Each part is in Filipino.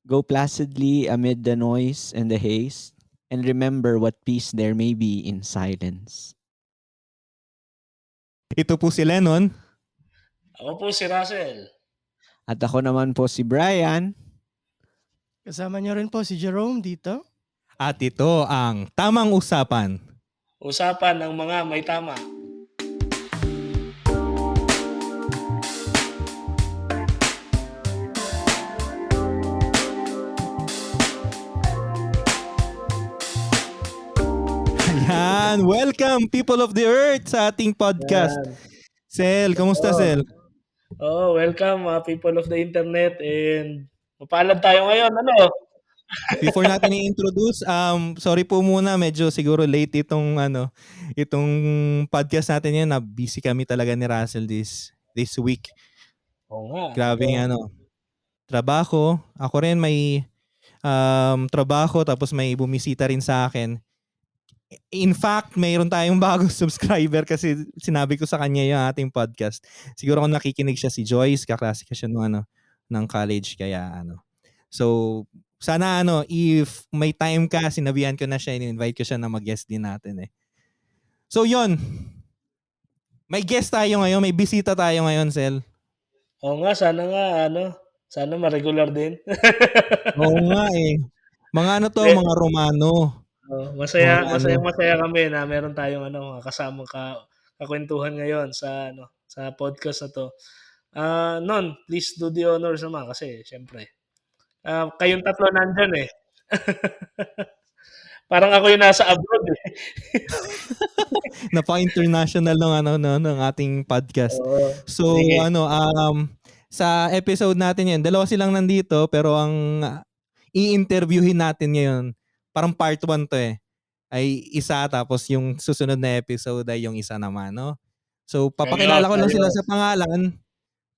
Go placidly amid the noise and the haste, and remember what peace there may be in silence. Ito po si Lennon. Ako po si Russell. At ako naman po si Brian. Kasama niyo rin po si Jerome dito. At ito ang Tamang Usapan. Usapan ng mga may tama. Ayan, welcome people of the earth sa ating podcast. Yan. Sel, kamusta Sel? Welcome mga people of the internet and mapalad tayo ngayon. Ano? Before natin i-introduce, sorry po muna, medyo siguro late itong podcast natin yan. Na busy kami talaga ni Russell this week. Oo nga. Grabing trabaho. Ako rin may trabaho tapos may bumisita rin sa akin. In fact, mayroon tayong bagong subscriber kasi sinabi ko sa kanya yung ating podcast. Siguro kung nakikinig siya si Joyce, kaklase ka siya ng college kaya So, sana if may time ka, sinabihan ko na siya, in-invite ko siya na mag-guest din natin eh. So, yon. May guest tayo ngayon, may bisita tayo ngayon, Sel. Oo nga, sana ma-regular din. Oo nga eh. Mga mga Romano. Masaya kami na meron tayong kasamang kakwentuhan ngayon sa podcast na to. Non, please do the honors naman kasi syempre. Kayong tatlo nandyan eh. Parang ako yung nasa abroad eh. Napaka-international ng ating podcast. So, sige. Sa episode natin yan, dalawa silang nandito pero ang i-interviewin natin ngayon, parang part 1 to eh, ay isa tapos yung susunod na episode ay yung isa naman, no? So, papakilala ko lang sila sa pangalan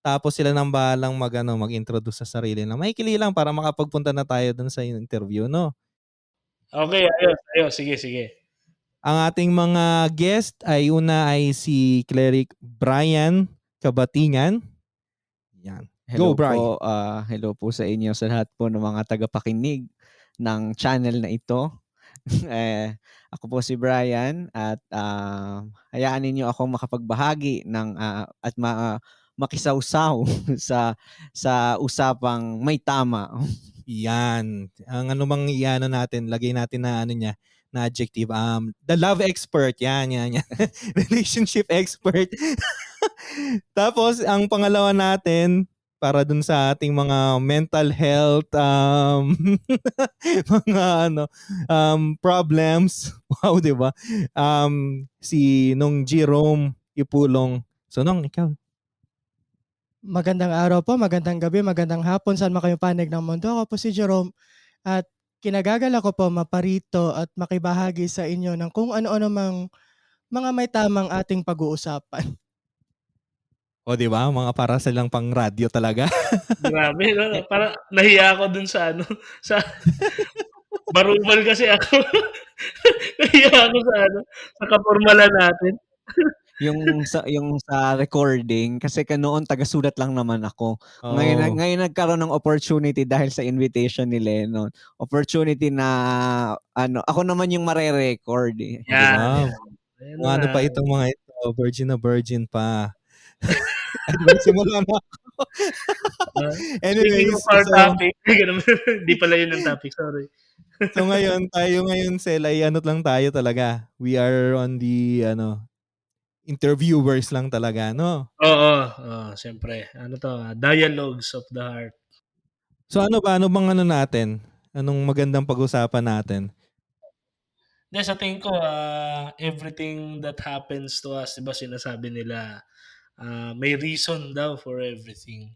tapos sila nang bahalang mag-introduce sa sarili na maikli lang para makapagpunta na tayo dun sa interview, no? Okay, ayos. Sige. Ang ating mga guest ay una ay si Cleric Brian Kabatingan. Yan. Hello Go, Bri. po, hello po sa inyo sa lahat po ng mga tagapakinig ng channel na ito. Ako po si Brian at hayaan ninyo akong makapagbahagi ng at makisawsaw sa usapang may tama. Yan. Ang bang natin, lagay natin na na adjective. The love expert. Yan. Relationship expert. Tapos, ang pangalawa natin, para dun sa ating mga mental health mga problems. Wow, 'di ba? Si Nong Jerome Ipulong. So Nong, ikaw. Magandang araw po, magandang gabi, magandang hapon, saan man kayo panig ng mundo. Ako po si Jerome at kinagagala ko po maparito at makibahagi sa inyo ng kung ano-ano mang mga may tamang ating pag-uusapan. O, di ba? Mga para silang pang radyo talaga. Grabe, no? Parang nahiya ako dun sa sa barubal kasi ako. Nahiya ako sa kapormalan natin. yung sa recording kasi noon taga-sulat lang naman ako. Oo. Ngayon nagkaroon ng opportunity dahil sa invitation ni Lennon. Opportunity na ako naman yung mare-record eh. Yan. Ano pa itong mga ito, virgin na virgin pa. Anyway, simula na ako. Anyways, speaking of our topic, hindi pala yun ang topic, sorry. So ngayon, Sel, ay lang tayo talaga. We are on the, interviewers lang talaga, no? Oo, siyempre. Dialogues of the heart. So ano bang natin? Anong magandang pag-usapan natin? Sa tingin ko, everything that happens to us, diba sinasabi nila, may reason daw for everything.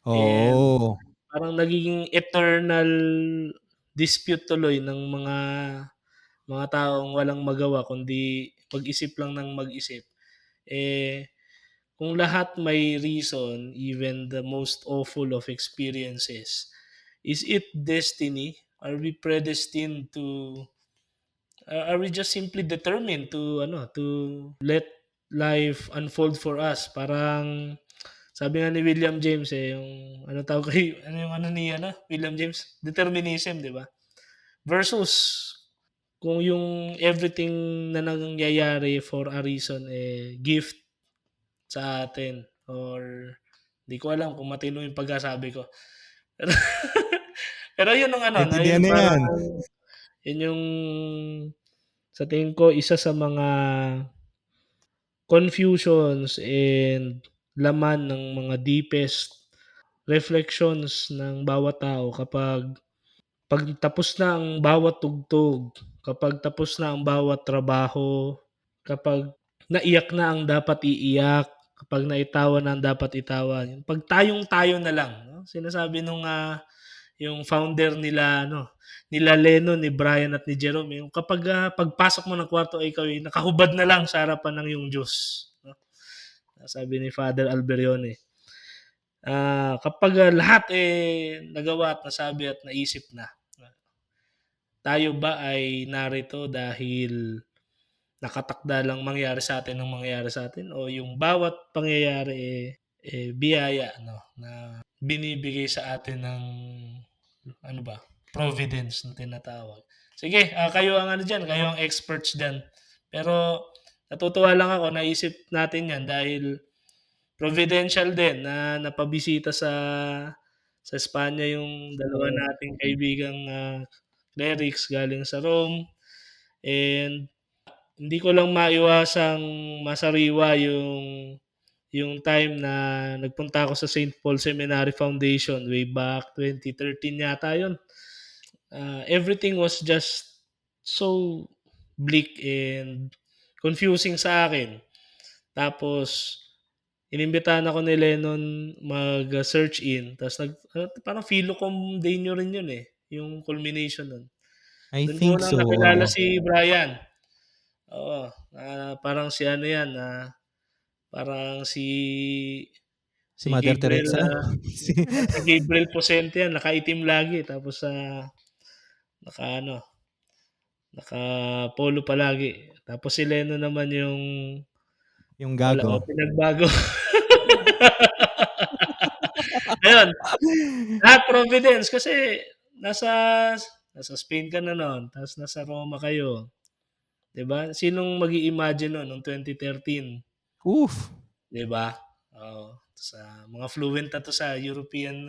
Oh. And parang nagiging eternal dispute tuloy ng mga taong walang magawa kundi mag-isip lang ng mag-isip. Kung lahat may reason, even the most awful of experiences, is it destiny? Are we predestined to are we just simply determined to let life unfold for us? Parang Sabi nga ni William James yung ano tawag kay ano yung ano ni William James, determinism, 'di ba? Versus kung yung everything na nangyayari for a reason gift sa atin or di ko alam kung matino yung pagkasabi ko. Pero, pero yun ang ano, na Naintindihan yun na parang yan. yun yung sa tingin ko isa sa mga confusions and laman ng mga deepest reflections ng bawat tao kapag tapos na ang bawat tugtog, kapag tapos na ang bawat trabaho, kapag naiyak na ang dapat iiyak, kapag naitawa na ang dapat itawan. Pag tayong-tayo na lang, no? Sinasabi nung yung founder nila nila Lennon, ni Brian at ni Jerome, yung kapag pagpasok mo ng kwarto ay ikaw ay nakahubad na lang sa harapan ng iyong Diyos, no? Sabi ni Father Alberione. Kapag lahat nagawa at nasabi at naisip na, tayo ba ay narito dahil nakatakda lang mangyari sa atin ang mangyayari sa atin o yung bawat pangyayari biyaya na binibigay sa atin ng providence na tinatawag. Sige, kayo ang kayo ang experts diyan. Pero natutuwa lang ako, naisip natin 'yan dahil providential din na napabisita sa Espanya yung dalawa nating kaibigang clerics galing sa Rome, and hindi ko lang maiwasang masariwa yung time na nagpunta ako sa St. Paul Seminary Foundation way back 2013 yata yun. Everything was just so bleak and confusing sa akin. Tapos inimbitahan ako ni Lennon mag-search in. Tapos parang Philocom day nyo rin yun yung culmination nun. I Doon ko think na so. nakilala si Brian. Oo. Parang si yan. Parang si Mother Gabriel, Teresa. si Gabriel Posente yan. Nakaitim lagi. Tapos naka-polo palagi. Tapos si Lennon naman Yung wala gago. ko pinagbago. Ayun. Lahat providence kasi nasa Spain ka na noon, tapos nasa Roma kayo. 'Di ba? Sinong magi-imagine noong 2013? Oof. 'Di ba? Oo. Sa mga fluent na to sa European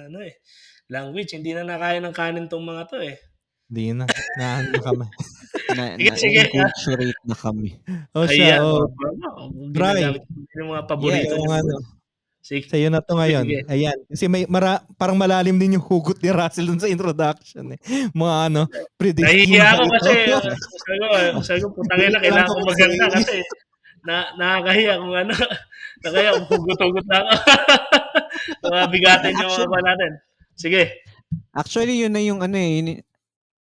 language, hindi na nakaya ng kanin tong mga to Hindi na. Na kami. Sige. Na-enculturate na kami. O siya, Ginagamit yung mga paborito niyo. Sige. Sa'yo na to ngayon. Sige. Ayan. Kasi parang malalim din yung hugot ni Russell dun sa introduction. Mga prediction. Nahihiya ako kasi sabi ko putang ina, kailangan ko maganda kasi nakakahiya kung nakaya hugot-hugot na ako. Bigatin yung mga natin. Sige. Actually, yun na yung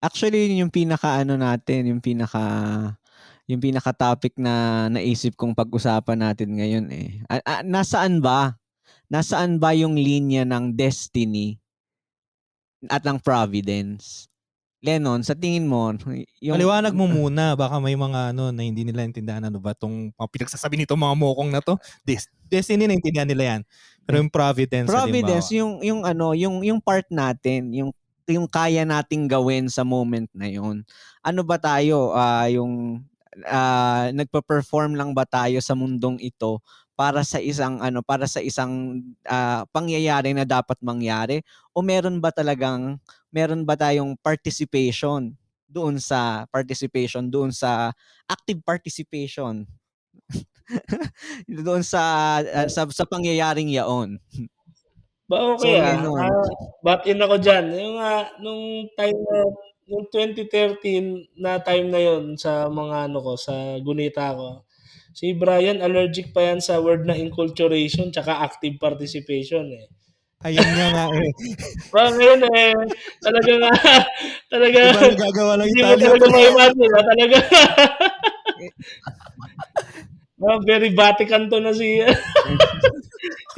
actually yun yung pinaka natin, yung pinaka topic na naisip kong pag-usapan natin ngayon Nasaan ba yung linya ng destiny at ng providence? Lennon, sa tingin mo, paliwanag mo muna, baka may mga na hindi nila intindihan ba tong pinagsasabi nito mga mokong na to. Destiny na intindihan nila yan. Pero yung providence yung part natin, yung kaya nating gawin sa moment na yun. Ano ba tayo, nagpa-perform lang ba tayo sa mundong ito para sa isang pangyayari na dapat mangyari, o meron ba tayong participation doon sa active participation doon sa pangyayaring yaon? Ba okay batin ako diyan. Yung nung time yung 2013 na time na yon sa mga sa gunita ko. Si Brian allergic pa yan sa word na enculturation tsaka active participation Ayun nga ngayon talaga iba nagagawa lang hindi mo talaga ma-imagine talaga. Very Vatican to na si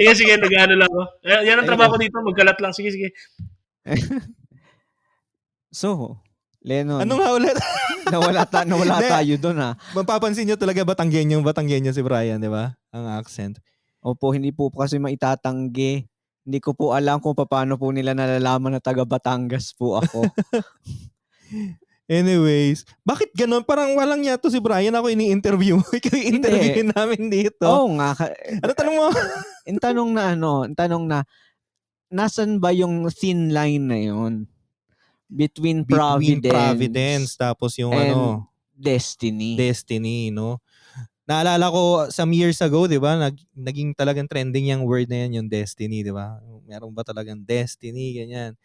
sige, nag-ano lang ako. Yan ang trabaho ko dito, magkalat lang. Sige. So, Lennon. Ano nga ulit? nawala tayo doon Mapapansin nyo talaga Batanggenyo si Brian, di ba? Ang accent. Opo, hindi po kasi maitatanggi. Hindi ko po alam kung paano po nila nalalaman na taga Batangas po ako. Anyways, bakit ganun? Parang walang yato si Brian, ako ini-interview mo. Ikaw i-interview namin dito. Oo nga. Ano tanong mo? Yung tanong na, nasan ba yung thin line na yun? Between Providence tapos yung and Destiny. Destiny, no? Naalala ko some years ago, 'di ba? Naging talagang trending yung word na yan, yung Destiny, 'di ba? Meron ba talagang Destiny ganyan.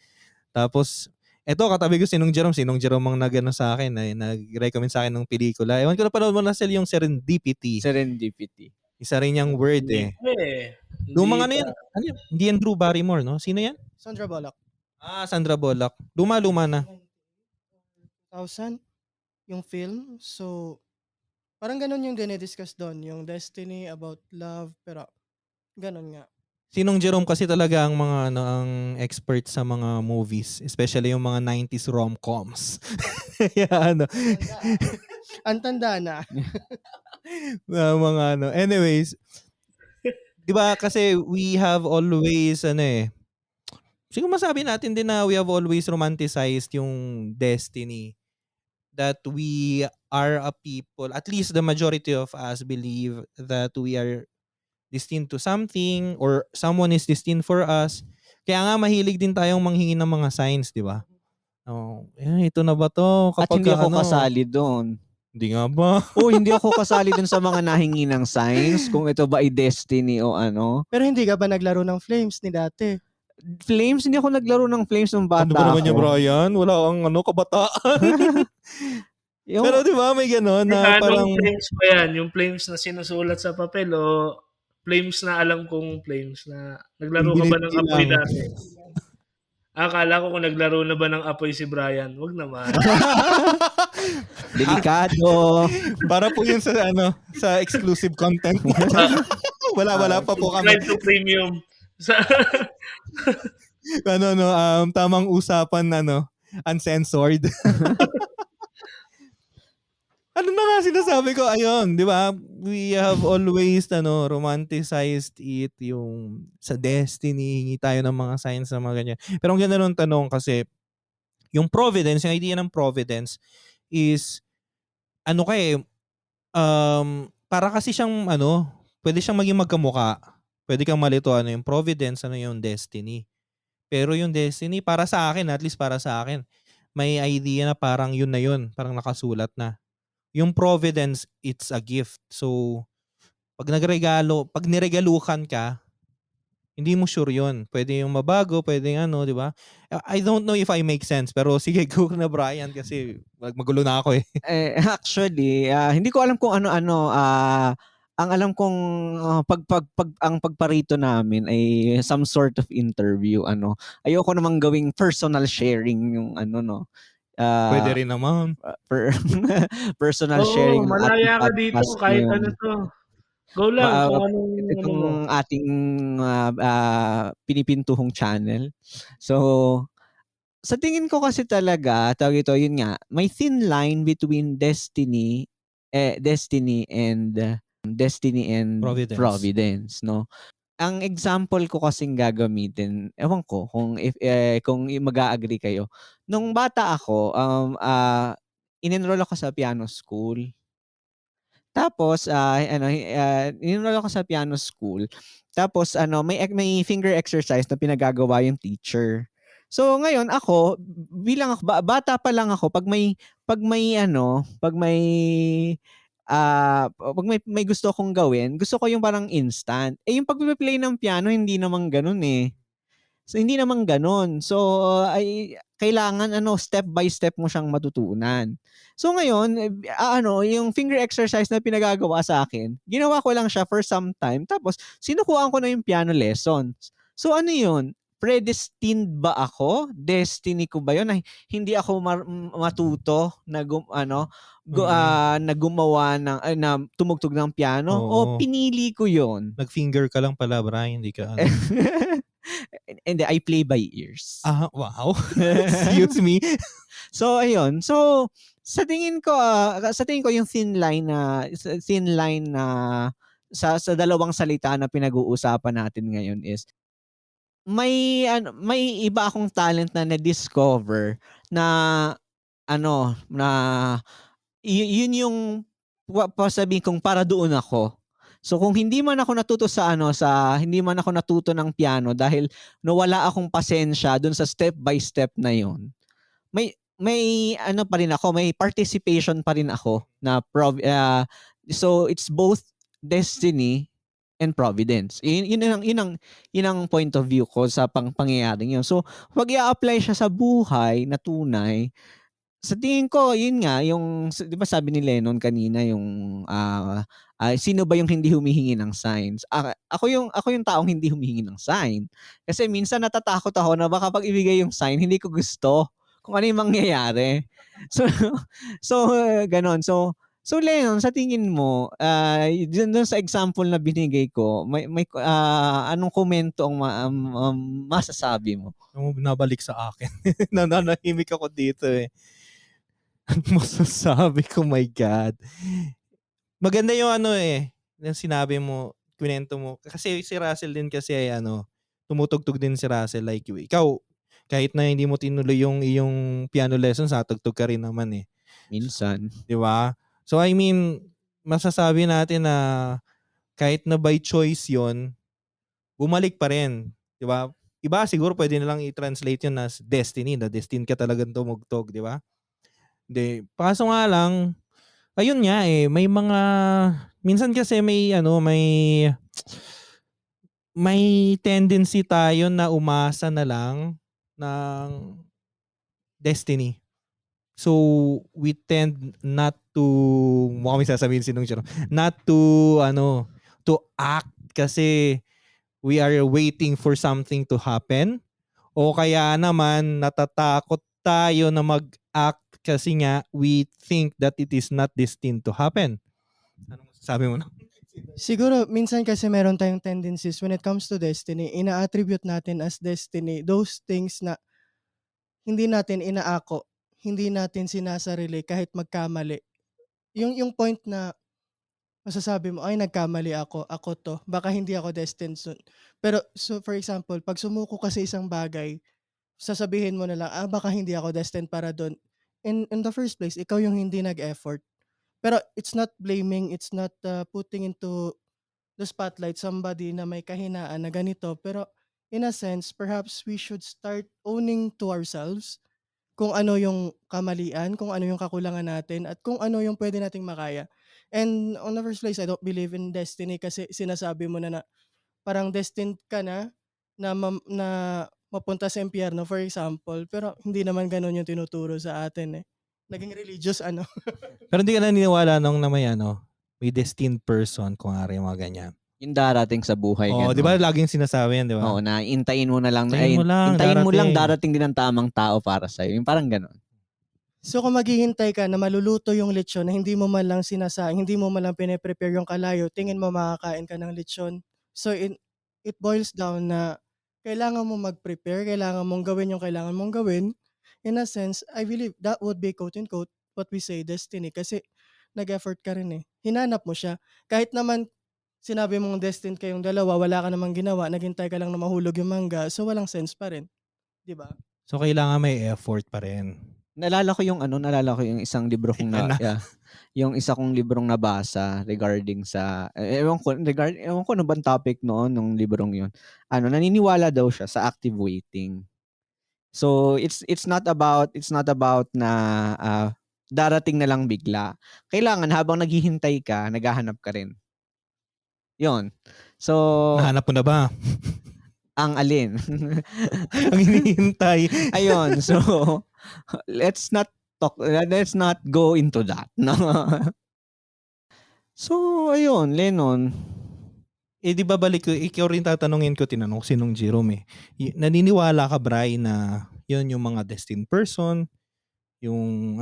Tapos eto katabi ko sinong Jerome ang nagano sa akin, ay nag-recommend sa akin ng pelikula. Ewan ko na panood mo na sila yung Serendipity. Isa rin yung word eh. Lumang ano yan? Hindi yan Drew Barrymore, no? Sino yan? Sandra Bullock. Sandra Bullock. Luma na. 2000 yung film. So, parang ganun yung dinidiscuss doon. Yung destiny, about love, pero ganun nga. Sinong Jerome kasi talaga ang mga ang expert sa mga movies, especially yung mga 90s rom-coms. Ang tanda na. Mga Anyways, 'di ba kasi we have always siguro masabi natin din na we have always romanticized yung destiny, that we are a people, at least the majority of us believe that we are destined to something or someone is destined for us. Kaya nga mahilig din tayong manghingi ng mga signs, di ba? Ito na ba to? At hindi ako kasali doon. Hindi nga ba? Hindi ako kasali doon sa mga nahingi ng signs kung ito ba ay destiny o ano. Pero hindi ka ba naglaro ng Flames ni dati? Flames? Hindi ako naglaro ng Flames nung bata ano ba naman ako. yung Brian? Wala kang kabataan. Pero di ba may gano'n na parang... Flames ba yan? Yung Flames na sinusulat sa papel o Flames na alam kong Flames na naglaro ka ba ng Apoy dati? Akala ko kung naglaro na ba ng Apoy si Brian. Wag naman. Delikado. Para po yun sa sa exclusive content. Wala pa po kami. Subscribe to premium. Tamang usapan uncensored. Ano na nga sinasabi ko? Ayun, di ba? We have always romanticized it, yung sa destiny, hingi tayo ng mga signs na mga ganyan. Pero ang ganda ng tanong kasi, yung providence, yung idea ng providence is, para kasi siyang, pwede siyang maging magkamuka. Pwede kang malito, yung providence, yung destiny. Pero yung destiny, para sa akin, at least para sa akin, may idea na parang yun na yun, parang nakasulat na. Yung providence, it's a gift. So, pag niregaluhan ka, hindi mo sure yun. Pwede yung mabago, pwede di ba? I don't know if I make sense, pero sige, go na Brian kasi magulo na ako eh. Actually, hindi ko alam kung ano-ano. Ang alam kong ang pagparito namin ay some sort of interview. Ayoko namang gawing personal sharing yung Pwede rin naman. Personal sharing. Malaya ka dito kahit ano to. Go lang kung anong itong ating pinipintuhong channel. So, sa tingin ko kasi talaga, yun nga, may thin line between destiny and providence, no? Ang example ko kasing gagamitin, ewan ko kung kung mag-a-agree kayo. Nung bata ako, in-enroll ako sa piano school. Tapos in-enroll ako sa piano school. Tapos may finger exercise na pinagagawa yung teacher. So ngayon ako bilang bata pa lang ako, pag may gusto akong gawin, gusto ko yung parang instant. Yung pagpe-play ng piano, hindi naman ganun eh. So, hindi naman ganun. So, ay kailangan step by step mo siyang matutunan. So, ngayon, yung finger exercise na pinagagawa sa akin, ginawa ko lang siya for some time. Tapos, sinukuhaan ko na yung piano lessons. So, ano yun? Predestined ba ako? Destiny ko ba yun? Na hindi ako matuto na na gumawa na tumugtog ng piano? O pinili ko yun? Nag-finger ka lang pala, Brian. Hindi ka And I play by ears. Wow. Excuse me. So, ayun. So, sa tingin ko yung thin line na sa dalawang salita na pinag-uusapan natin ngayon is may iba akong talent na na-discover na na yun yung sabihin kong para doon ako. So kung hindi man ako natuto hindi man ako natuto ng piano dahil nawala akong pasensya doon sa step by step na yun. May pa rin ako, may participation pa rin ako na so it's both destiny and providence. Yun ang point of view ko sa pangyayaring yun. So pag i-apply siya sa buhay na tunay, sa tingin ko, yun nga, di ba sabi ni Lennon kanina, sino ba yung hindi humihingi ng signs? Ako yung taong hindi humihingi ng sign. Kasi minsan natatakot ako na baka pag ibigay yung sign, hindi ko gusto kung ano yung mangyayari. So ganon. So Lennon, sa tingin mo, dun sa example na binigay ko, may anong komento ang masasabi mo? Nabalik sa akin. Nananahimik ako dito eh. Ano masasabi ko, my God. Maganda yung yung sinabi mo, kwento mo. Kasi si Russell din kasi ay tumutugtog din si Russell like you. Ikaw, kahit na hindi mo tinuloy yung iyong piano lessons, tugtog ka rin naman eh. Minsan. Di ba? So I mean, masasabi natin na kahit na by choice yon, bumalik pa rin. Di ba? Iba siguro pwede nilang i-translate yun as destiny. Na destined ka talagang tumugtog, di ba? Kaso nga lang, ayun nga may mga, minsan kasi may tendency tayo na umasa na lang ng destiny. So, we tend not to, mukhang may sasabihin sinong siya, not to act kasi we are waiting for something to happen. O kaya naman, natatakot tayo na mag-act kasi nga we think that it is not destined to happen. Anong sabi mo na? Siguro, minsan kasi meron tayong tendencies when it comes to destiny, ina-attribute natin as destiny those things na hindi natin inaako, hindi natin sinasarili kahit magkamali. Yung point na masasabi mo, ay nagkamali ako to, baka hindi ako destined soon. Pero so for example, pag sumuko ka sa isang bagay, sasabihin mo na lang, baka hindi ako destined para doon. In the first place, ikaw yung hindi nag-effort. Pero it's not blaming, it's not putting into the spotlight somebody na may kahinaan na ganito. Pero in a sense, perhaps we should start owning to ourselves kung ano yung kamalian, kung ano yung kakulangan natin, at kung ano yung pwede nating makaya. And on the first place, I don't believe in destiny kasi sinasabi mo na parang destined ka na mapunta sa impyerno, for example. Pero hindi naman ganun yung tinuturo sa atin eh. Naging religious Pero hindi ka naniniwala nung na may destined person, kung mga ganyan. Yung darating sa buhay. Oo, di ba laging sinasabi yan, di ba? Oo, na intayin mo na lang. Hintayin mo lang, darating din ang tamang tao para sa'yo. Yung parang gano'n. So kung maghihintay ka na maluluto yung lechon na hindi mo man lang hindi mo man lang pine-prepare yung kalayo, tingin mo makakain ka ng lechon. So it boils down na kailangan mo mag-prepare, kailangan mong gawin yung kailangan mong gawin. In a sense, I believe that would be quote-unquote what we say destiny kasi nag-effort ka rin eh. Hinanap mo siya. Kahit naman sinabi mong destined kayong dalawa, wala ka namang ginawa, naghintay ka lang na mahulog yung mangga, so walang sense pa rin. Di ba? So kailangan may effort pa rin. Nalala ko yung isang libro kong yung isa kong librong nabasa regarding sa ewan ko ano bang topic noon nung librong yun. Naniniwala daw siya sa active waiting. So it's not about na darating na lang bigla. Kailangan habang naghihintay ka, naghahanap ka rin. Yon. So nahanap mo na ba? Ang alin? Ang hinihintay. Ayun. So let's not go into that. No? So ayun, Lennon. Di ba balik ko, ikaw rin tatanungin ko, tinanong sinong Jerome naniniwala ka, Bri, na yun yung mga destined person, yung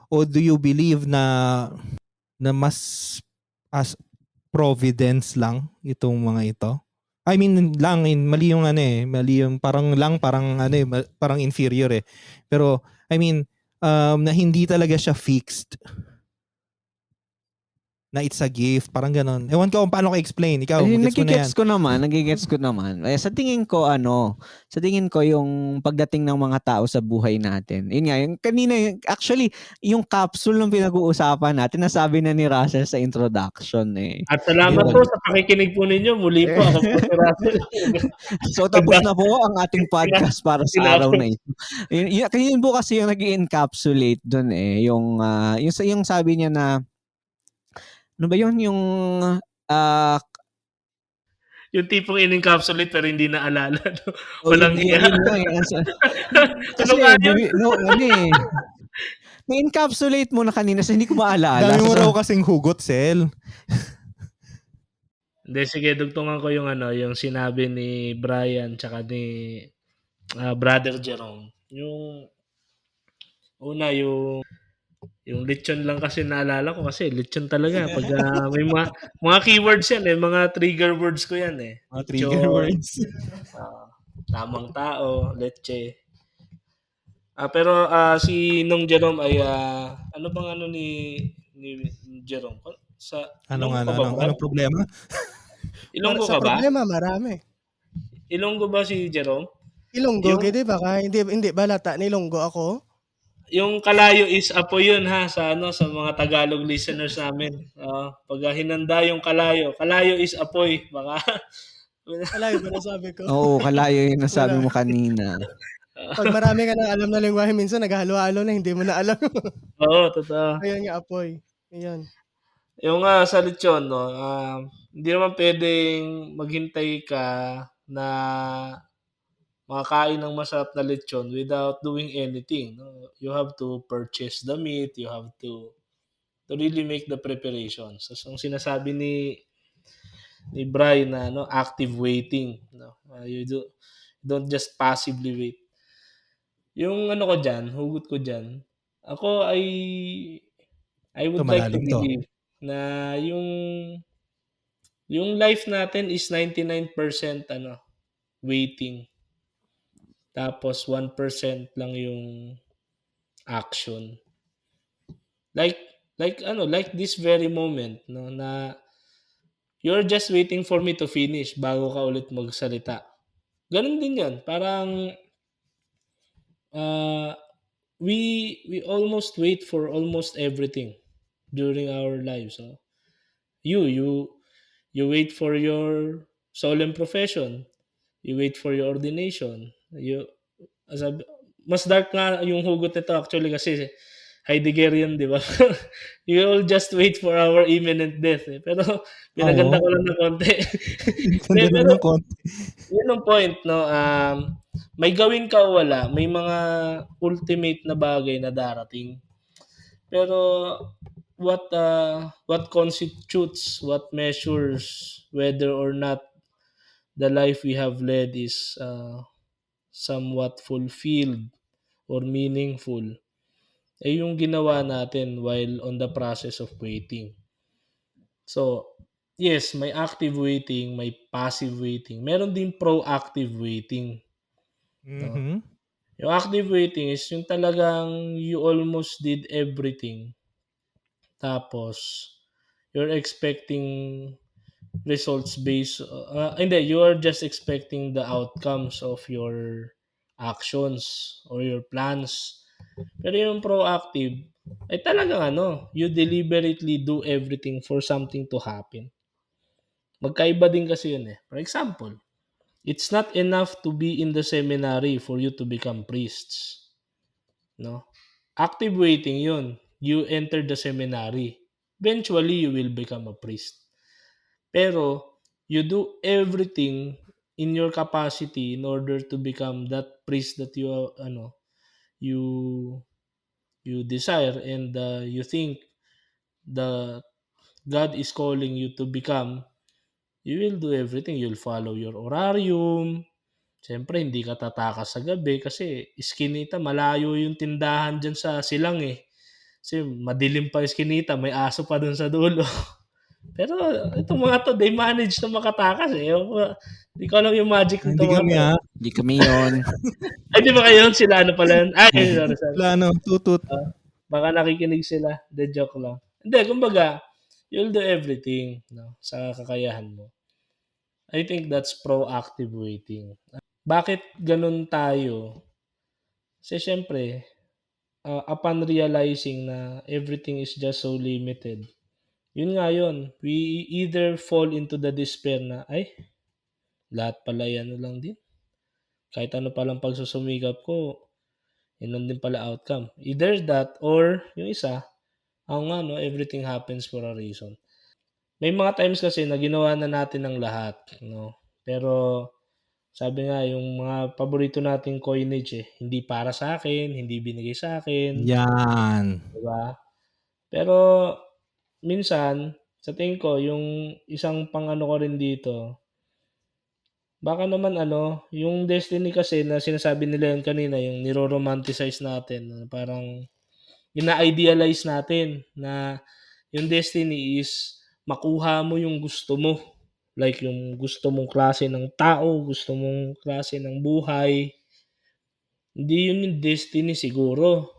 o do you believe na mas as providence lang itong mga ito? I mean, mali yung mali yung parang inferior eh. Pero I mean, na hindi talaga siya fixed. na it's a gift, parang ganon. Ewan ko kung paano ka-explain. Ikaw, Ay, gets mo na yan. nagigets ko naman. Sa tingin ko yung pagdating ng mga tao sa buhay natin. Yun nga, yung kanina, actually, yung capsule ng pinag-uusapan natin, nasabi na ni Russell sa introduction eh. At salamat Yun. po sa pakikinig po ninyo. Muli po ako po si Russell. So tapos na po ang ating podcast para sa araw na ito. Yun po kasi yung nag-encapsulate dun eh. Yung sabi niya na, ano ba yun? Yung yung tipong in-encapsulate pero hindi naalala. No? Walang iya. Na-encapsulate mo na kanina so hindi ko maalala. Dami mo raw kasing hugot, Sel. Hindi, sige, dugtungan ko yung sinabi ni Brian tsaka ni Brother Jerome. Yung una, yung lechon lang kasi naalala ko kasi lechon talaga. Pag may mga keywords yan eh, mga trigger words ko yan eh. Mga trigger words. Tamang tao, leche. Pero si Nong Jerome ay ano bang ni Jerome? Anong problema? Ilonggo Sa ka ba? problema, marami. Ilonggo ba si Jerome? Ilonggo, di ba? Hindi balata, nilonggo ako. Yung kalayo is apoy yun ha sa mga Tagalog listeners namin. Pag hinanda yung kalayo is apoy. Baka Kalayo ba nasabi ko? Oo, kalayo yung nasabi mo kanina. Pag marami ka na alam na lengguwahe, minsan naghalo-halo na hindi mo na alam. Oo, totoo. Ayun nga, apoy. Ayun. Yung sa lechon, hindi naman pwedeng maghintay ka na makakain ng masarap na lechon without doing anything. No? You have to purchase the meat, you have to really make the preparations. So, ang sinasabi ni Brian na active waiting. No? You don't just passively wait. Yung ko dyan, hugot ko dyan, ako I would like to believe na yung life natin is 99% waiting. Tapos 1% lang yung action. Like this very moment, no, na you're just waiting for me to finish bago ka ulit magsalita. Ganun din 'yan. Parang we almost wait for almost everything during our lives. So, you wait for your solemn profession. You wait for your ordination. Mas dark nga yung hugot nito actually kasi Heideggerian, di ba? You will just wait for our imminent death. Eh. Pero pinaganda ko lang ng konti. Pero yun ang point, no? May gawin ka o wala, may mga ultimate na bagay na darating. Pero what constitutes, what measures whether or not the life we have led is somewhat fulfilled or meaningful yung ginawa natin while on the process of waiting. So, yes, may active waiting, may passive waiting. Meron din proactive waiting. Mm-hmm. No? Yung active waiting is yung talagang you almost did everything. Tapos, you're expecting results based you are just expecting the outcomes of your actions or your plans. Pero yung proactive ay talagang you deliberately do everything for something to happen. Magkaiba din kasi yun eh. For example, it's not enough to be in the seminary for you to become priests. No? Active waiting yun. You enter the seminary. Eventually, you will become a priest. Pero, you do everything in your capacity in order to become that priest that you desire and you think that God is calling you to become. You will do everything. You'll follow your horarium. Siyempre, hindi ka tatakas sa gabi kasi Eskinita, malayo yung tindahan dyan sa Silang eh. Kasi madilim pa Eskinita, may aso pa dun sa dulo. Pero itong mga to, they manage na makatakas eh. Hindi ko alam yung magic nito. Hindi kami yun. Ay, di ba kayo? Sila pala yun? Ay, sorry. Tutut. Baka nakikinig sila. The joke lang. Hindi, kumbaga, you'll do everything, no, sa kakayahan mo. I think that's proactive waiting. Bakit ganun tayo? Kasi siyempre, upon realizing na everything is just so limited, yun nga yun, we either fall into the despair na, ay, lahat pala yan lang din. Kahit ano palang pagsusumikap ko, yun din pala outcome. Either that or yung isa, nga no, everything happens for a reason. May mga times kasi na ginawa na natin ng lahat, no? Pero sabi nga, yung mga paborito nating coinage hindi para sa akin, hindi binigay sa akin, Yan. di ba? Pero minsan, sa tingin ko, yung isang pang-ano ko rin dito, baka naman yung destiny kasi na sinasabi nila yun kanina, yung niro-romanticize natin, parang ina-idealize natin na yung destiny is makuha mo yung gusto mo. Like yung gusto mong klase ng tao, gusto mong klase ng buhay. Hindi yun yung destiny siguro.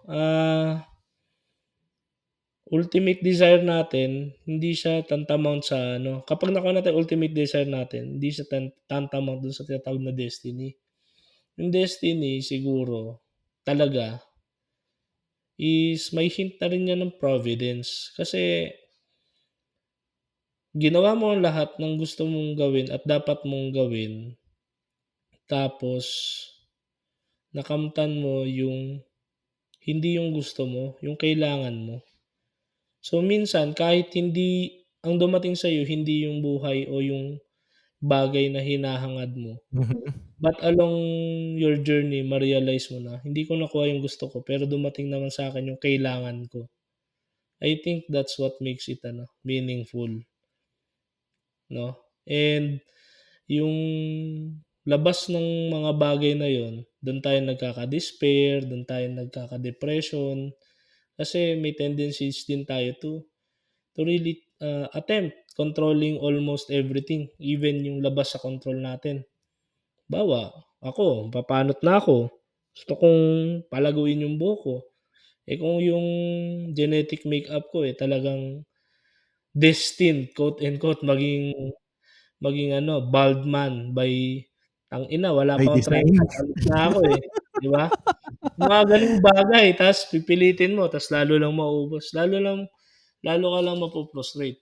Ultimate desire natin, hindi siya tantamount sa kapag nakuha natin ultimate desire natin, hindi siya tantamount dun sa tinatawag na destiny. Yung destiny siguro talaga is may hint na rin yan ng providence. Kasi ginawa mo ang lahat ng gusto mong gawin at dapat mong gawin, tapos nakamtan mo yung hindi yung gusto mo, yung kailangan mo. So minsan kahit hindi ang dumating sa iyo hindi yung buhay o yung bagay na hinahangad mo, but along your journey ma-realize mo na hindi ko nakuha yung gusto ko pero dumating naman sa akin yung kailangan ko. I think that's what makes it meaningful, no? And yung labas ng mga bagay na yon, doon tayo nagkaka-despair, doon tayo nagkaka-depression kasi may tendencies din tayo to really attempt controlling almost everything, even yung labas sa control natin. Bawa, ako, papanot na ako. Gusto kong palaguin yung buhok ko. Kung yung genetic makeup ko talagang destined, quote and quote, maging bald man by tangina, wala By pa akong design. 30, alis na ako di ba? Mga gano'ng bagay, tas pipilitin mo, tas lalo lang mauubos, lalo ka lang mapo-frustrate,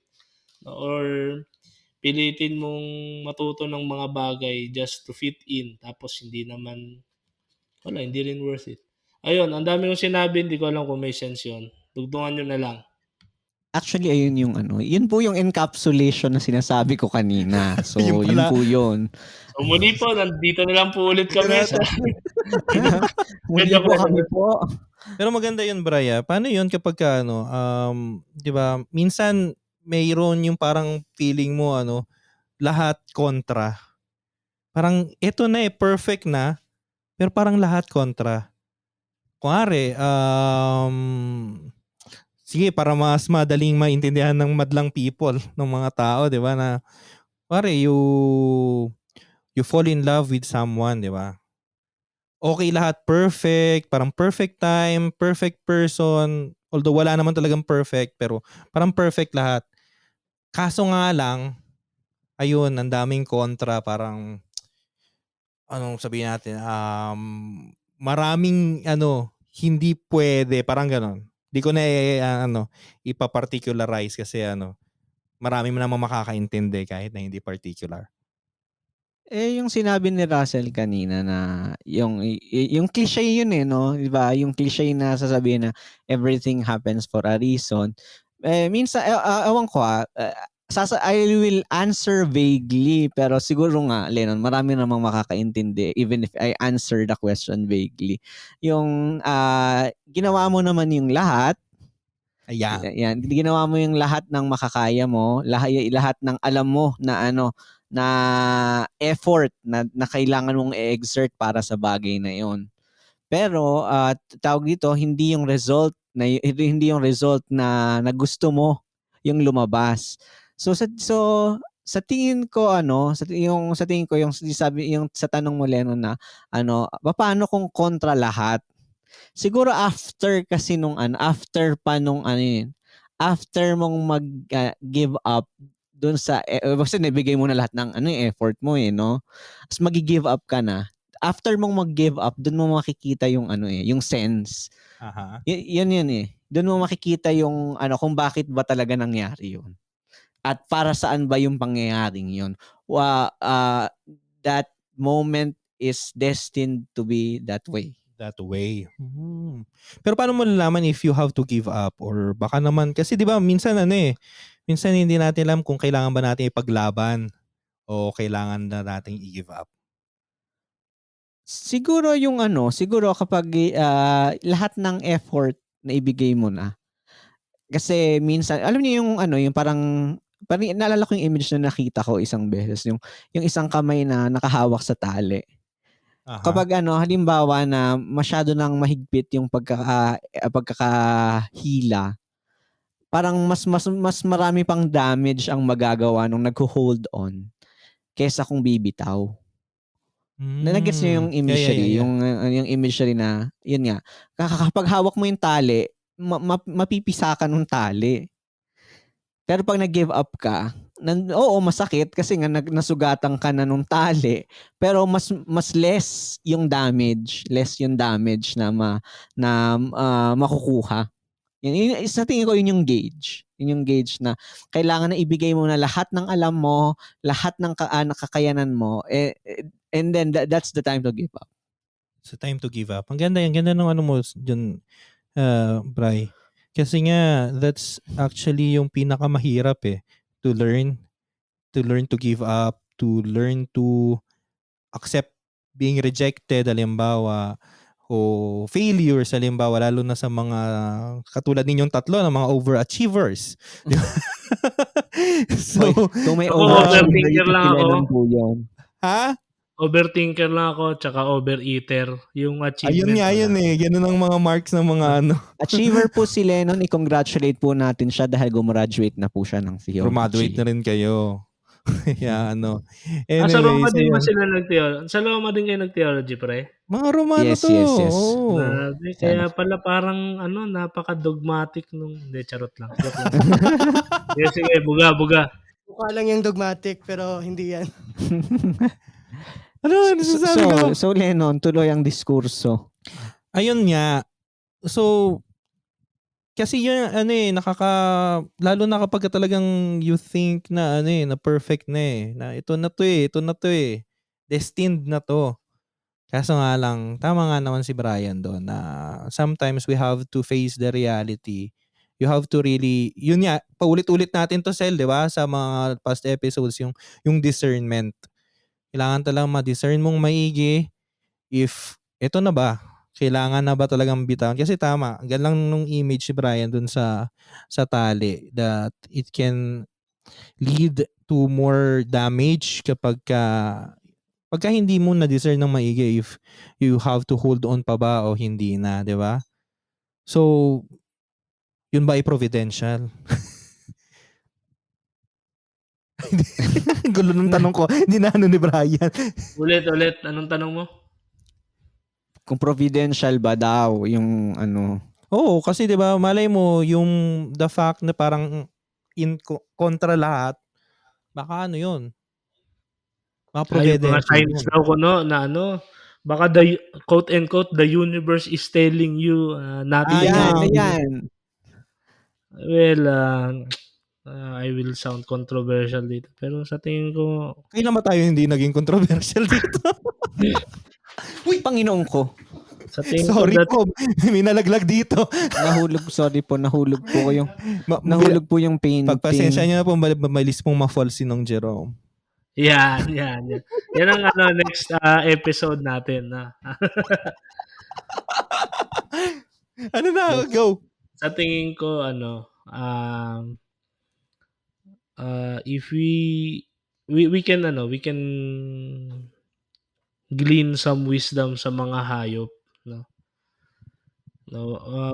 or pilitin mong matuto ng mga bagay just to fit in, tapos hindi rin worth it. Ayun, ang dami kong sinabi, hindi ko alam kung may sense yun. Dugtungan nyo na lang. Actually, ayun yung yun po yung encapsulation na sinasabi ko kanina. So, Yun yun pala. po yun. So muli po, nandito na lang po ulit kami sa... Muli po kami po. Pero maganda yun, Braya. Paano yun kapag di ba, minsan mayroon yung parang feeling mo lahat kontra. Parang ito na perfect na, pero parang lahat kontra. Kunwari, sige, para mas madaling maintindihan ng madlang people, ng mga tao, di ba, na kunwari, you fall in love with someone, di ba? Okay lahat, perfect, parang perfect time, perfect person, although wala naman talagang perfect, pero parang perfect lahat. Kaso nga lang, ayun, ang daming kontra, parang, anong sabihin natin, maraming, hindi pwede, parang ganon. Di ko na, ipa-particularize kasi, marami mo naman makakaintindi kahit na hindi particular. Yung sinabi ni Russell kanina na yung cliche yun no? 'Di ba? Yung cliche na sasabihin na everything happens for a reason. Minsan ewan ko I will answer vaguely pero siguro nga Lennon, marami namang makakaintindi even if I answer the question vaguely. Yung ginawa mo naman yung lahat. Ayan. Yan, ginawa mo yung lahat ng makakaya mo, lahat ng alam mo na na effort na kailangan mong i-exert para sa bagay na yon. Pero tawag dito, hindi yung result na gusto mo yung lumabas. So sa tingin ko sa tingin ko yung sabi yung sa tanong mo Lennon na paano kung kontra lahat? Siguro after kasi after pa nung after mong give up dun sa kasi nabigay mo na lahat ng effort mo no. Tapos magi-give up ka na. After mong mag-give up, dun mo makikita yung yung sense. Aha. Yun Doon mo makikita yung kung bakit ba talaga nangyari yun. At para saan ba yung pangyayaring yun. That moment is destined to be that way. That way. Pero paano mo nalaman if you have to give up? Or baka naman, kasi di ba minsan minsan hindi natin alam kung kailangan ba natin ipaglaban o kailangan na natin i-give up. Siguro siguro kapag lahat ng effort na ibigay mo na. Kasi minsan, alam niyo yung parang naalala ko yung image na nakita ko isang beses, yung isang kamay na nakahawak sa tali. Aha. Kapag halimbawa na masyado nang mahigpit yung pagkakahila, parang mas marami pang damage ang magagawa nung nagho-hold on kaysa kung bibitaw. Na-gets niyo yung imagery, Yeah. yung imagery na, yun nga, kapag hawak mo yung tali, mapipisa ka nung tali. Pero pag nag-give up ka, oo, masakit kasi nga nasugatan ka na nung tali, pero mas less yung damage na makukuha. Sa tingin ko yun yung gauge. Yun yung gauge na kailangan na ibigay mo na lahat ng alam mo, lahat ng nakakayanan mo, and then that's the time to give up. It's the time to give up. Ang ganda ng mo dyan, Bri. Kasi nga, that's actually yung pinakamahirap to learn to give up, to learn to accept being rejected, halimbawa, o failures, halimbawa, lalo na sa mga katulad ninyong tatlo ng mga overachievers. So, kung may overthinker lang ako. Ha? Overthinker lang ako, tsaka overeater. Yung achievement. Ayun nga yun Ganun ang mga marks ng mga Achiever po si Lennon. I-congratulate po natin siya dahil gumraduate na po siya ng theology. Graduate na rin kayo. Kaya Anyway, sa Roma din ba sila nag-theology? Sa Roma din kayo nag-theology, pre? Mga Romano Yes, to. yes. Oh. Grabe, kaya pala parang napaka-dogmatic nung... Hindi, charot lang. Sige, buga. Mukha lang yung dogmatic pero hindi yan. Ano nasasabi ko? So Lennon, tuloy ang diskurso. Ayun nga. So, kasi yun, lalo na kapag talagang you think na, na perfect na na ito na to destined na to. Kaso nga lang, tama nga naman si Brian doon na sometimes we have to face the reality. You have to really, yun nga, paulit-ulit natin to, Sel, di ba? Sa mga past episodes, yung discernment. Kailangan talagang ma-discern mong maigi if ito na ba, kailangan na ba talagang bitawan? Kasi tama, galang nung image si Brian dun sa tali that it can lead to more damage pagka hindi mo na-discern ng maigi if you have to hold on pa ba o hindi na, di ba? So, yun ba ay providential? Gulo ng tanong ko. Hindi na ni Brian. Ulit. Anong tanong mo? Kung providential ba daw yung Oo, kasi 'di ba, malay mo yung the fact na parang kontra lahat, baka 'yun. Baka providential. Mga signs daw ko na baka quote and quote the universe is telling you nothing. Ayan. Well, I will sound controversial dito. Pero sa tingin ko... Kailan ba tayo hindi naging controversial dito? Uy, Panginoon ko. Sa tingin sorry ko po, may nalaglag dito. Sorry po, nahulog po yung nahulog po yung painting. Pagpasensya niyo na po, malis pong ma-fall si Nong Jerome. Yan. Yan ang next episode natin. Go. Sa tingin ko, if we can glean some wisdom sa mga hayop, no?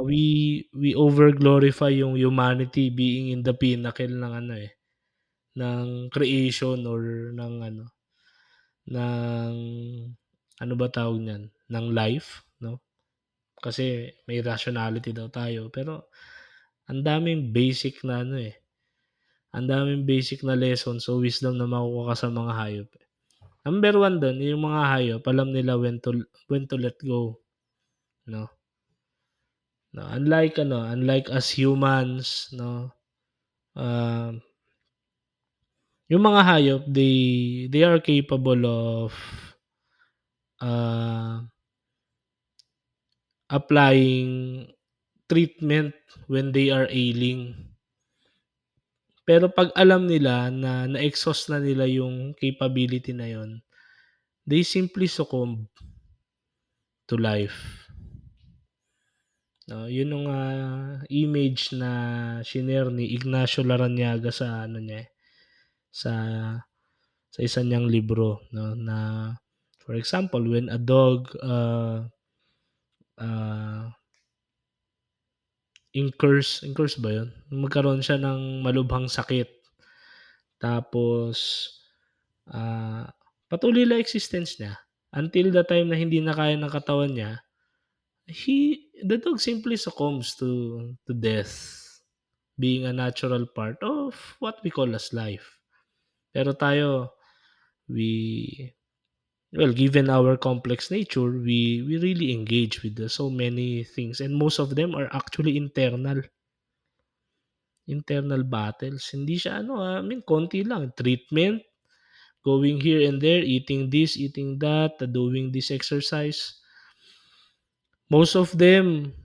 We over-glorify yung humanity being in the pinnacle ng ng creation or ng ano ba tawag niyan? Ng life, no? Kasi may rationality daw tayo. Pero Ang daming basic na ang daming basic na lessons o wisdom na makukuha ka sa mga hayop. Number 1 do'n, yung mga hayop alam nila when to let go, 'no? No, unlike us humans, 'no, um, yung mga hayop they are capable of, ah, applying treatment when they are ailing. Pero 'pag alam nila na na-exhaust na nila yung capability na yun, they simply succumb to life. No, yun yung, image na shinare ni Ignacio Larrañaga sa ano niya, sa isa niyang libro 'no, na for example, when a dog, ah, incurs ba yun? Magkaroon siya ng malubhang sakit tapos, ah, patuloy lang existence niya until the time na hindi na kaya ng katawan niya, the dog simply succumbs to death, being a natural part of what we call as life. Pero tayo, we given our complex nature, we really engage with so many things and most of them are actually internal battles. Hindi siya I mean konti lang, treatment, going here and there, eating this, eating that, doing this exercise. Most of them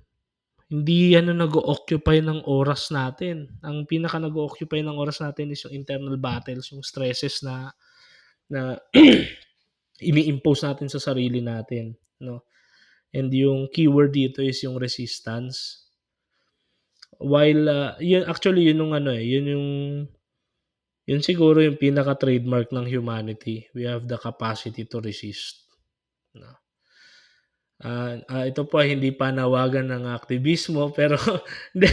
hindi nag-o-occupy ng oras natin. Ang pinaka nag-o-occupy ng oras natin is yung internal battles, yung stresses na ini-impose natin sa sarili natin, 'no? And yung keyword dito is yung resistance. While, yun actually yun yung yun siguro yung pinaka-trademark ng humanity. We have the capacity to resist, 'no? Ito po ay hindi panawagan ng aktivismo pero hindi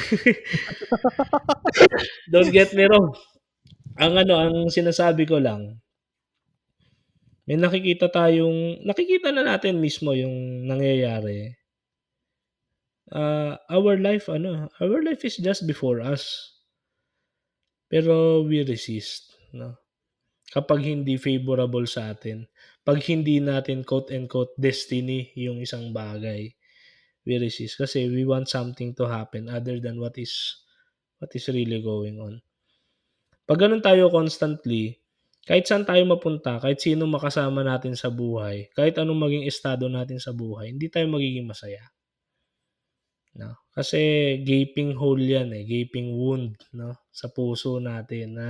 don't get me wrong. Ang sinasabi ko lang, may nakikita na natin mismo yung nangyayari. Our life is just before us. Pero we resist, 'no? Kapag hindi favorable sa atin, 'pag hindi natin quote unquote destiny yung isang bagay, we resist kasi we want something to happen other than what is really going on. 'Pag gano'n tayo constantly, kahit saan tayo mapunta, kahit sino makasama natin sa buhay, kahit anong maging estado natin sa buhay, hindi tayo magiging masaya, 'no? Kasi gaping hole 'yan, gaping wound, 'no, sa puso natin na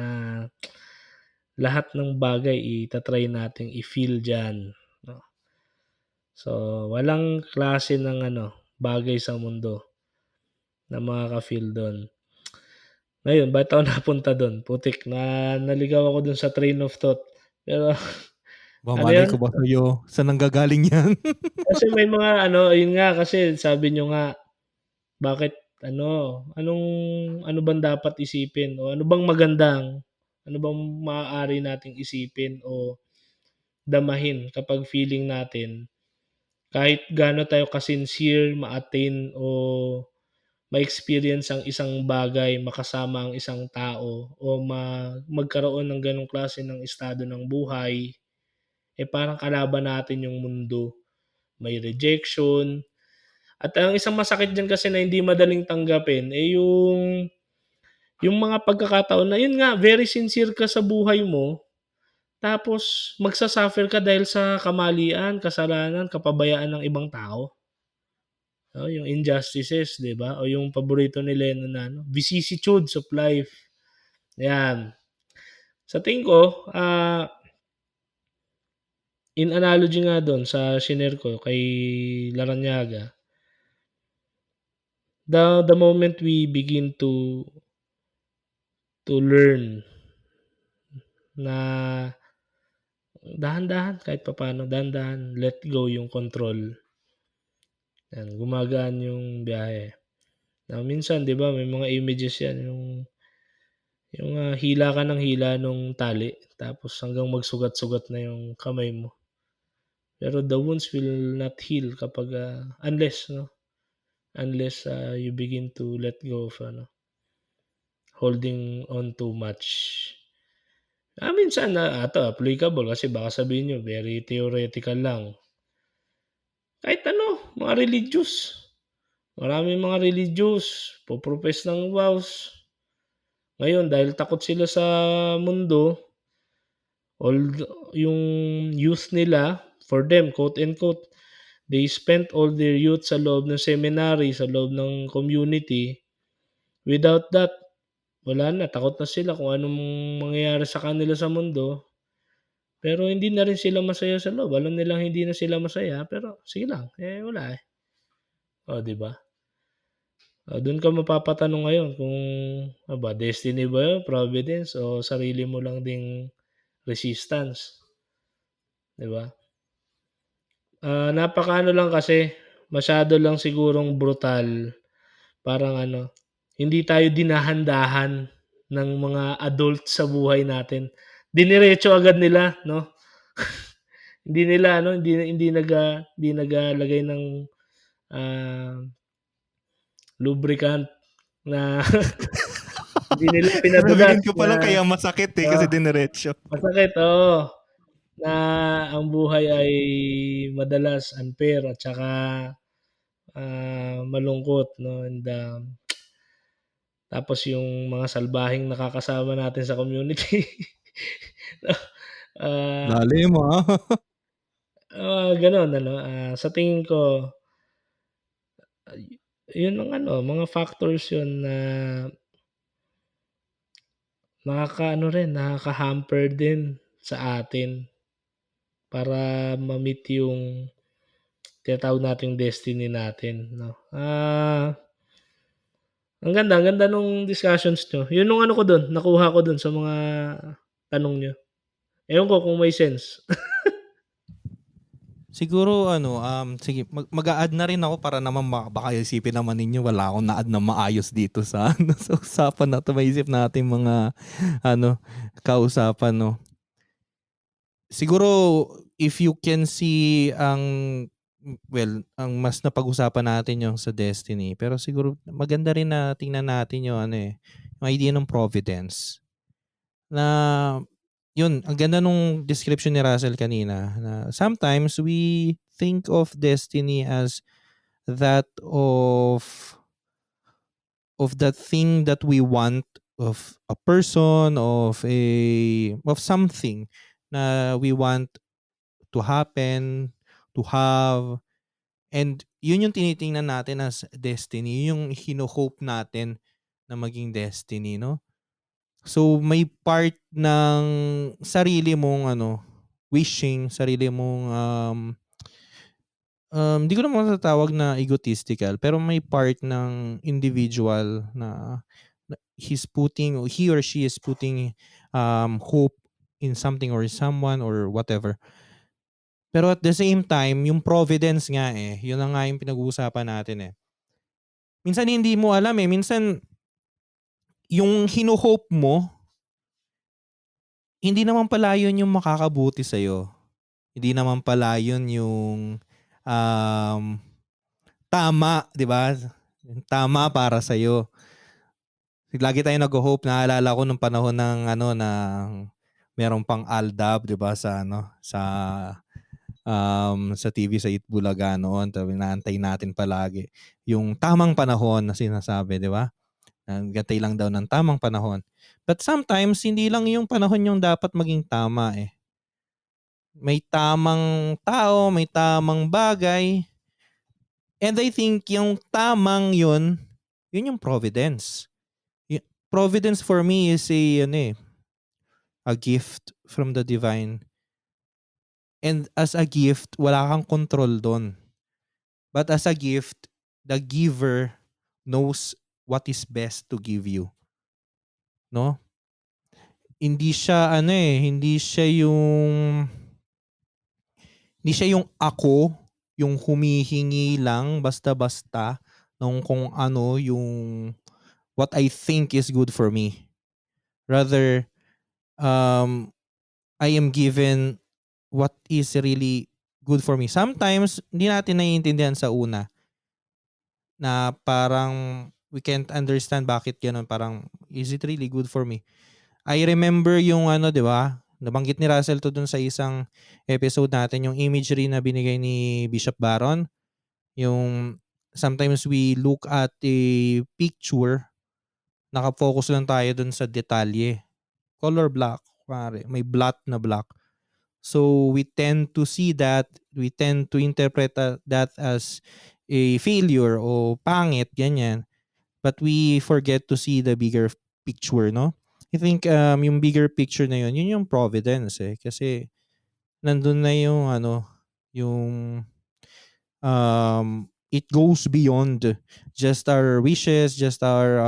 lahat ng bagay ita-try nating i-feel diyan, 'no? So, walang klase ng bagay sa mundo na makaka-feel do'n. Ngayon, bakit ako napunta do'n? Putik, naligaw ako do'n sa train of thought. Pero ano Malay 'yun, ko ba sa'yo, saan nanggagaling yan? kasi may mga ayun nga kasi sabi niyo nga, bakit anong ano bang dapat isipin o ano bang maaari nating isipin o damahin kapag feeling natin kahit gaano tayo ka-sincere ma-attain o ma-experience ang isang bagay, makasama ang isang tao o magkaroon ng gano'ng klase ng estado ng buhay, parang kalaban natin yung mundo. May rejection at ang isang masakit diyan kasi na hindi madaling tanggapin, yung mga pagkakataon na yun nga, very sincere ka sa buhay mo, tapos magsa-suffer ka dahil sa kamalian, kasalanan, kapabayaan ng ibang tao. Yung injustices, 'di ba? O yung paborito ni Lennon na vicissitudes of life. 'Yan. Sa tingin ko, in analogy nga do'n sa shinare ko kay Larrañaga, the moment we begin to learn na dahan-dahan kahit papaano, dahan-dahan let go yung control. 'Yan, gumagaan yung biyahe. Na minsan 'di ba may mga images 'yan yung, hila ka ng hila nung tali tapos hanggang magsugat-sugat na yung kamay mo. Pero the wounds will not heal kapag, unless 'no, unless, you begin to let go of holding on too much. Minsan ito applicable kasi baka sabihin niyo very theoretical lang. Kahit mga religious. Maraming mga religious, po-profess ng vows. Ngayon dahil takot sila sa mundo, yung youth nila, for them, quote unquote, they spent all their youth sa loob ng seminary, sa loob ng community. Without that, wala na, takot na sila kung anong mangyayari sa kanila sa mundo. Pero hindi na rin sila masaya sa loob. Alam nilang hindi na sila masaya, pero sige lang, wala eh. O, di ba? Doon ka mapapatanong ngayon kung destiny ba yun, providence, o sarili mo lang ding resistance. Di ba? Napakaano lang kasi, masyado lang sigurong brutal. Parang hindi tayo dinahandahan ng mga adult sa buhay natin. Diniretso agad nila, no? Hindi nila hindi nagalagay ng lubricant na hindi nila pinadulas Lubricant ko pa lang kaya masakit kasi dinerecho. Masakit, oo. Na ang buhay ay madalas unfair at saka malungkot, no? And tapos yung mga salbahing nakakasama natin sa community. Lalim Ganon, sa tingin ko, yun ang mga factors yun na nakaka-hamper din sa atin para ma-meet yung tinatawag nating destiny natin, no? Ang ganda nung discussions nyo. Yun nung ko dun, nakuha ko dun sa mga tanong nyo. Ewan ko kung may sense. Siguro sige, mag-a-add na rin ako para naman baka isipin naman ninyo wala akong na-add na maayos dito sa sa usapan na to. Maisip natin mga kausapan, no. Siguro if you can see ang mas napag-usapan natin yung sa destiny, pero siguro maganda rin na tingnan natin yung yung idea ng providence. Na yun, ang ganda nung description ni Russell kanina na sometimes we think of destiny as that of that thing that we want, of a person, of something na we want to happen, to have, and yun yung tinitingnan natin as destiny, yung hino-hope natin na maging destiny, no? So may part ng sarili mong wishing, sarili mong hindi ko naman matatawag na egotistical, pero may part ng individual na he or she is putting hope in something or someone or whatever. Pero at the same time, yung providence nga yun na nga yung pinag-uusapan natin Minsan hindi mo alam minsan yung hino-hope mo, hindi naman pala yun yung makakabuti sa'yo. Hindi naman pala yun yung tama, di ba? Tama para sa'yo. Lagi tayo nag-hope. Naalala ko nung panahon ng na merong pang Aldab, di ba? Sa sa TV sa Itbulaga noon. Naantay natin palagi yung tamang panahon na sinasabi, di ba? Gantay lang daw ng tamang panahon. But sometimes, hindi lang yung panahon yung dapat maging tama May tamang tao, may tamang bagay. And I think yung tamang yun yung providence. Providence for me is a gift from the divine. And as a gift, wala kang control doon. But as a gift, the giver knows what is best to give you. No? Hindi siya hindi siya yung ako, yung humihingi lang basta-basta ng kung ano yung what I think is good for me. Rather, I am given what is really good for me. Sometimes, hindi natin naiintindihan sa una na parang we can't understand bakit ganun. Parang, is it really good for me? I remember yung ano, di ba? Nabanggit ni Russell to dun sa isang episode natin, yung imagery na binigay ni Bishop Barron. Yung sometimes we look at a picture, nakafocus lang tayo dun sa detalye. Color black, pare, may blot na black. So we tend to see that, we tend to interpret that as a failure o pangit, ganyan. But we forget to see the bigger picture, no? I think yung bigger picture na yun yung providence eh. Kasi nandun na yung ano, yung it goes beyond just our wishes, just our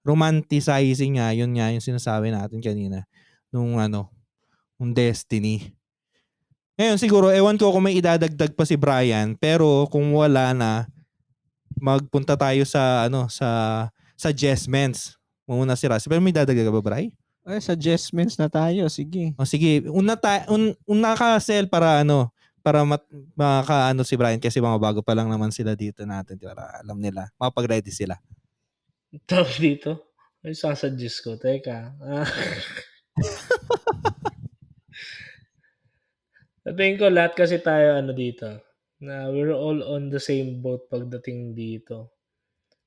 romanticizing nga, yun nga yung sinasabi natin kanina nung ano, nung destiny. Ngayon siguro, ewan ko kung may idadagdag pa si Brian, pero kung wala na, magpunta tayo sa ano, sa suggestments. Muna si Russ. Pero may dadagdag ka ba, Bri? Suggestments na tayo. Sige. O sige, una ka Sel para ano, para maka si Brian kasi mga bago pa lang naman sila dito natin, para alam nila, makapag-ready sila. Tawag dito. Ay, sasuggest ko. Teka. Sa tingin ko, lahat kasi tayo ano dito, na we're all on the same boat pagdating dito.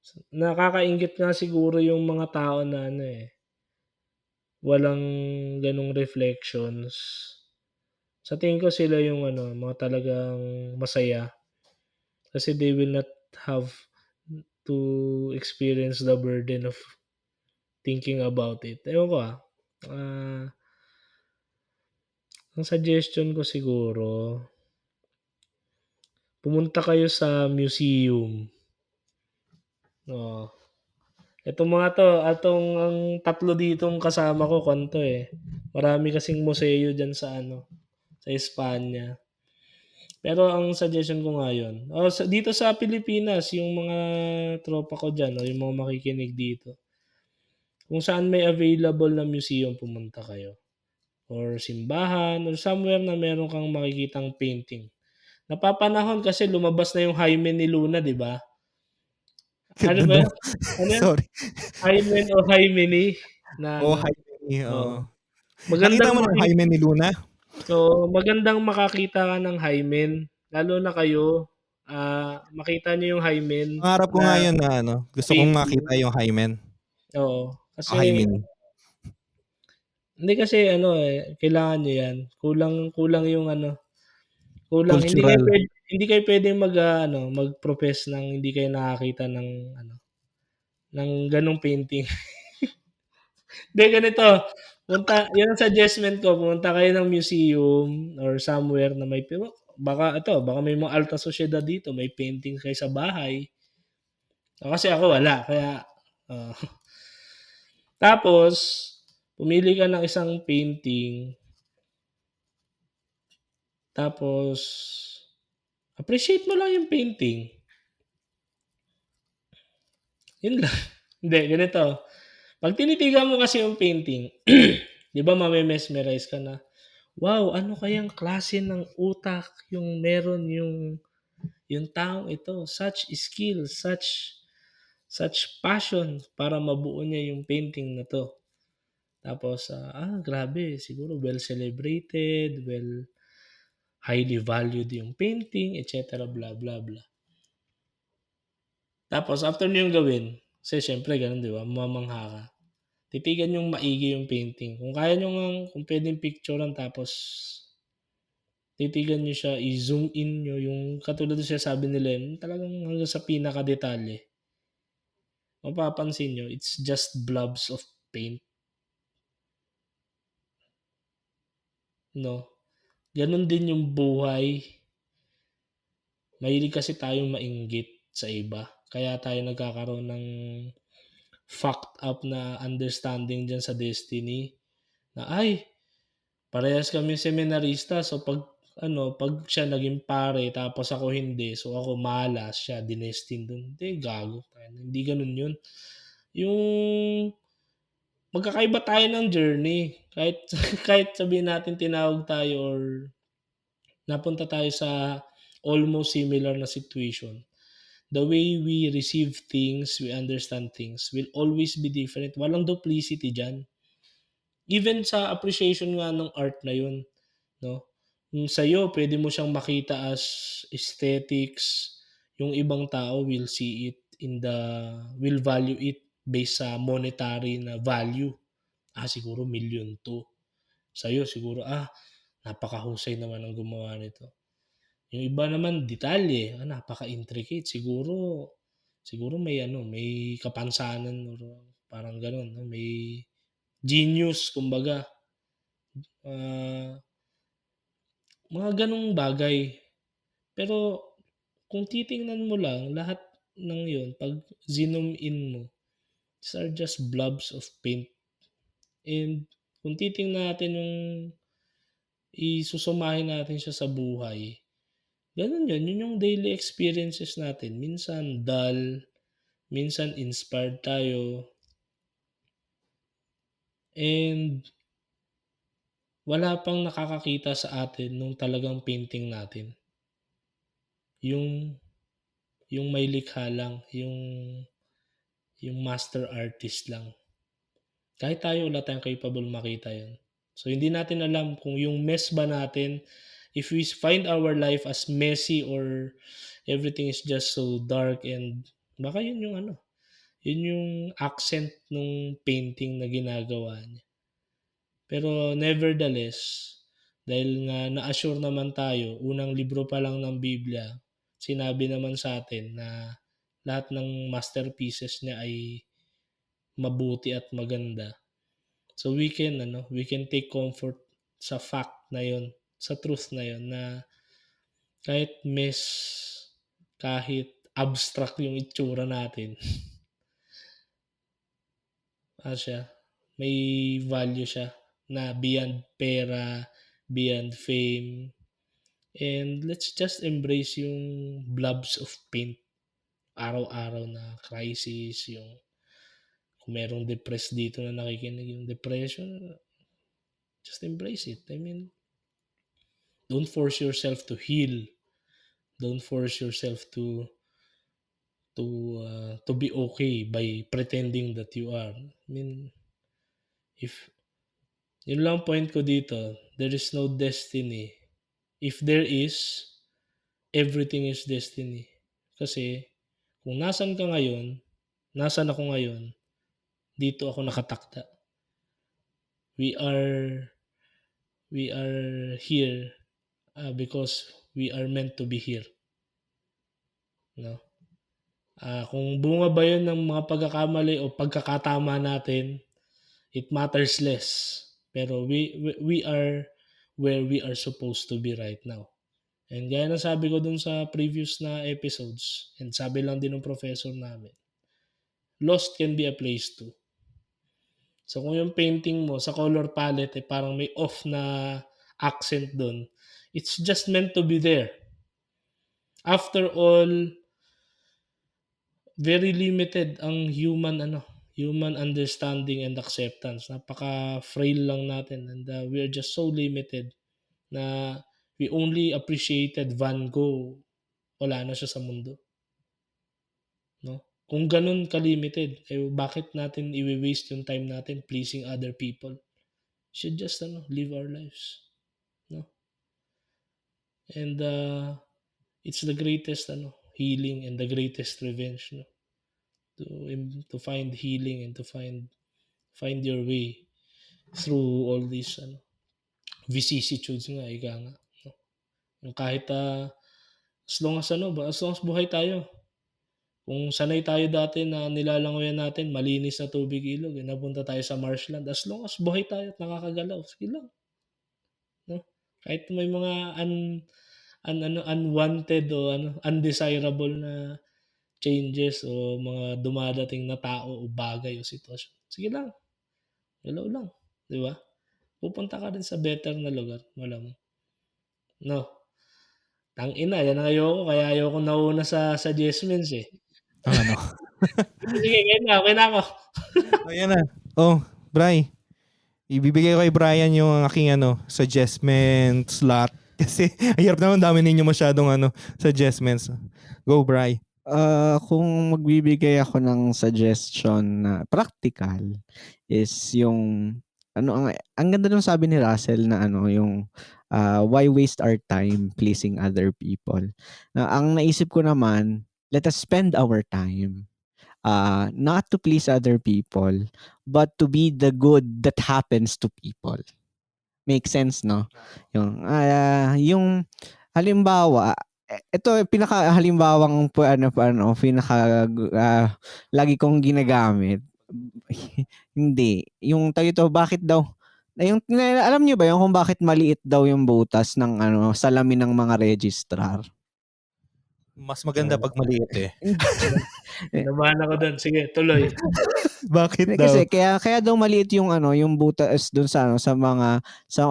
So, nakakaingit nga siguro yung mga tao na ano eh, walang ganong reflections. Sa tingin ko sila yung ano, mga talagang masaya. Kasi they will not have to experience the burden of thinking about it. Ewan ko ang suggestion ko siguro, pumunta kayo sa museum. Itong mga to, ang tatlo ditong kasama ko, kanto eh. Marami kasing museo dyan sa ano, sa Espanya. Pero ang suggestion ko nga yun, dito sa Pilipinas, yung mga tropa ko dyan, yung mga makikinig dito, kung saan may available na museum, pumunta kayo. Or simbahan, or somewhere na meron kang makikitang painting. Napapanahon kasi lumabas na yung Hymen ni Luna, di ba? Ano ba? Ano yan? Sorry. Hymen o Hymeni? Hymeni. Magandang Nakita mo na yung Hymen ni Luna? So, magandang makakita ka ng hymen. Lalo na kayo, makita niyo yung hymen. Pangarap ko nga yun na ano. Gusto kong makita yung hymen. Oo. Kasi, hymen. Hindi kasi ano kailangan niyo yan. Kulang yung ano. Kulang. Cultural. Hindi kayo pwedeng mag-profess ng hindi kayo nakakita ng ng ganong painting. Hindi, ganito. Yan ang suggestment ko. Pumunta kayo ng museum or somewhere na may baka may mga alta sosyedad dito, may painting kayo sa bahay. Kasi ako wala, kaya tapos pumili ka ng isang painting. Tapos appreciate mo lang yung painting. Yun lang. Hindi, ganito. Pag tinitigan mo kasi yung painting, di ba mamemesmerize ka na, wow, ano kayang klase ng utak yung meron yung taong ito, such skill, such passion para mabuo niya yung painting na to. Tapos, grabe, siguro well celebrated, highly valued yung painting, etc. blah blah blah. Tapos, after niyo yung gawin, kasi syempre ganun, di ba, mamangha ka. Titigan yung maigi yung painting. Kung kaya nyo kung pwedeng picturean, tapos titigan nyo siya, i-zoom in nyo, yung katulad siya sabi nila, talagang hanggang sa pinaka-detalye. Mapapansin nyo, it's just blobs of paint. No? Ganon din yung buhay. Mahilig kasi tayong mainggit sa iba. Kaya tayo nagkakaroon ng fucked up na understanding dyan sa destiny. Na parehas kami seminarista, so pag siya naging pare tapos ako hindi, so ako malas, siya dinestin dun. Hindi, gago. Hindi ganun yun. Yung magkakaiba tayo ng journey. Kahit sabihin natin tinawag tayo or napunta tayo sa almost similar na situation. the way we receive things, we understand things, will always be different. Walang duplicity dyan. Even sa appreciation nga ng art na yun, no? Yung sa'yo, pwede mo siyang makita as aesthetics. Yung ibang tao will see it will value it based sa monetary na value. Siguro million to. Sa'yo, siguro, napakahusay naman ang gumawa nito. Yung iba naman, detalye, napaka-intricate. Siguro may kapansanan or parang ganun, no? May genius, kumbaga. Mga ganung bagay. Pero kung titingnan mo lang, lahat ng yun, pag zoom in mo, these are just blobs of paint. And kung titingnan natin yung isusumahin natin siya sa buhay, ganun yun yung daily experiences natin. Minsan dull, minsan inspired tayo, and wala pang nakakakita sa atin nung talagang painting natin. Yung may likha lang, yung master artist lang. Kahit tayo, wala tayong capable makita yun. So, hindi natin alam kung yung mess ba natin, if we find our life as messy or everything is just so dark, and baka yun yung accent ng painting na ginagawa niya. Pero nevertheless, dahil nga na-assure naman tayo, unang libro pa lang ng Biblia, sinabi naman sa atin na lahat ng masterpieces niya ay mabuti at maganda. So we can take comfort sa fact na yun, sa truth na yun, na kahit kahit abstract yung itsura natin, may value siya na beyond pera, beyond fame. And let's just embrace yung blobs of paint. Araw-araw na crisis, yung kung merong depressed dito na nakikinig, yung depression, just embrace it. I mean, don't force yourself to heal. Don't force yourself to be okay by pretending that you are. I mean, yun lang point ko dito, there is no destiny. If there is, everything is destiny. Kasi kung nasan ka ngayon, nasan ako ngayon, dito ako nakatakda. We are here because we are meant to be here. No? Kung bunga ba yun ng mga pagkakamali o pagkakatama natin, it matters less. Pero we are where we are supposed to be right now. And gaya na sabi ko dun sa previous na episodes, and sabi lang din ng professor namin, lost can be a place too. So kung yung painting mo sa color palette parang may off na accent dun, it's just meant to be there. After all, very limited ang human understanding and acceptance. Napaka-frail lang natin, and we are just so limited na we only appreciated Van Gogh. Wala na siya sa mundo. No? Kung ganun ka-limited, bakit natin i-waste yung time natin pleasing other people? We should just live our lives. No? And it's the greatest healing and the greatest revenge, no? To find healing and to find your way through all these vicissitudes nga, ika nga, no? Yung kahit as long as buhay tayo. Kung sanay tayo dati na nilalangoyan natin malinis na tubig ilog, napunta tayo sa marshland, as long as buhay tayo at nakakagalaw, sige lang. No? Kahit may mga unwanted o undesirable na changes o mga dumadating na tao o bagay o sitwasyon, sige lang. Galaw lang, di ba? Pupunta ka rin sa better na lugar, malamang. No. Tangina, yan ang ayoko, kaya ayoko nauna sa suggestions eh. Sige, okay na ako. Ayan na. Bri. Ibibigay ko kay Brian yung aking suggestment slot. Kasi hirap naman, dami ninyo masyadong suggestions. Go, Bri. Kung magbibigay ako ng suggestion na practical is yung ang ganda nung sabi ni Russell na yung why waste our time pleasing other people. Ang naisip ko naman, let us spend our time not to please other people, but to be the good that happens to people. Make sense, no? Yung halimbawa, ito pinaka-halimbawang lagi kong ginagamit. Hindi, yung bakit daw alam niyo ba yung kung bakit maliit daw yung butas ng salamin ng mga registrar? Mas maganda pag maliit eh. Nabahan ako doon. Sige, tuloy. Bakit daw? Kasi kaya daw maliit yung yung butas doon sa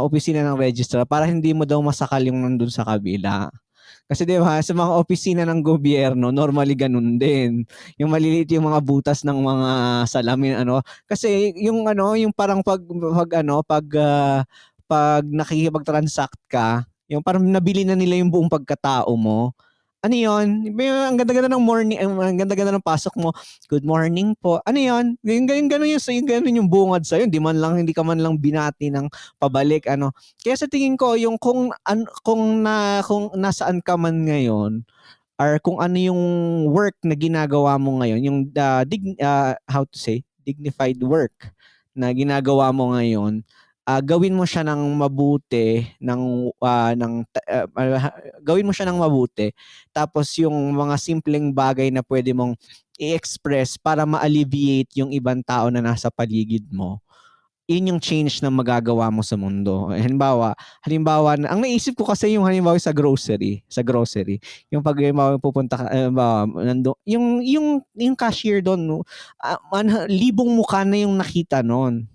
opisina ng registrar para hindi mo daw masakal yung nandun sa kabila. Kasi 'di ba sa mga opisina ng gobyerno normally ganun din. Yung maliliit yung mga butas ng mga salamin kasi yung yung parang pag nakikipag-transact ka, yung parang nabili na nila yung buong pagkatao mo. Ano yun? Ang ganda-ganda ng morning, ang ganda-ganda ng pasok mo. Good morning po. Ano yun? Yung ganun yung bungad sa'yo. Hindi ka man lang binati ng pabalik. Kaya sa tingin ko, yung kung nasaan ka man ngayon, or kung ano yung work na ginagawa mo ngayon, yung dignified work na ginagawa mo ngayon, gawin mo siya ng mabuti gawin mo siya ng mabuti, tapos yung mga simpleng bagay na pwede mong i-express para ma-alleviate yung ibang tao na nasa paligid mo, yun yung change na magagawa mo sa mundo. Halimbawa, ang naisip ko kasi yung halimbawa sa grocery, yung pag pupunta ka, yung cashier doon, libong mukha na yung nakita noon.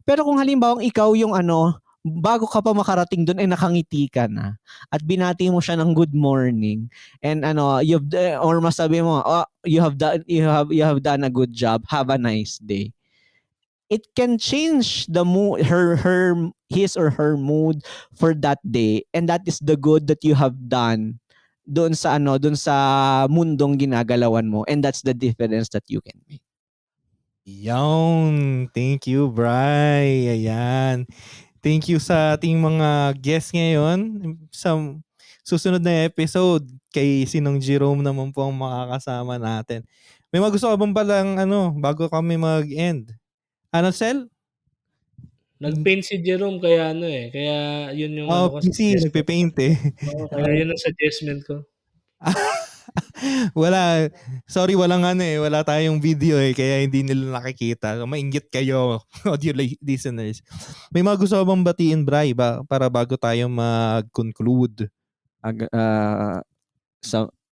Pero kung halimbawa ikaw yung bago ka pa makarating doon ay nakangiti ka na at binati mo siya ng good morning and or masabi mo, you have done a good job, have a nice day. It can change the mood, his or her mood for that day, and that is the good that you have done doon sa mundong ginagalawan mo, and that's the difference that you can make. Yon. Thank you, Bri. Ayan. Thank you sa ating mga guests ngayon. Sa susunod na episode, kay Sinong Jerome naman po ang makakasama natin. May mga gusto ka bang palang bago kami mag-end? Sel? Nag-paint si Jerome kaya kaya yun yung PC, nagpe-paint eh. Kaya yun ang suggestment ko. Wala. Sorry, wala tayong video kaya hindi nila nakikita. So, mainggit kayo, audio listeners. May mga gusto bang batiin, Bri, para bago tayo mag-conclude?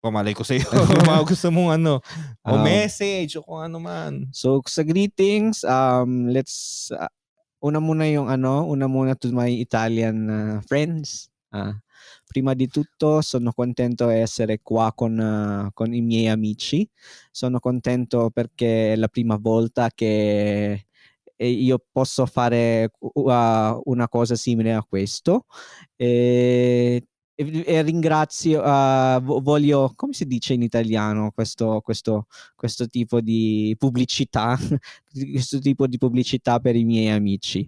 Pumalay ko sa'yo. Mga gusto mong o message o kung ano man. So, sa greetings, let's una muna to my Italian friends. Prima di tutto, sono contento di essere qua con i miei amici. Sono contento perché è la prima volta che io posso fare una cosa simile a questo. E ringrazio, voglio, come si dice in italiano questo tipo di pubblicità, questo tipo di pubblicità per i miei amici.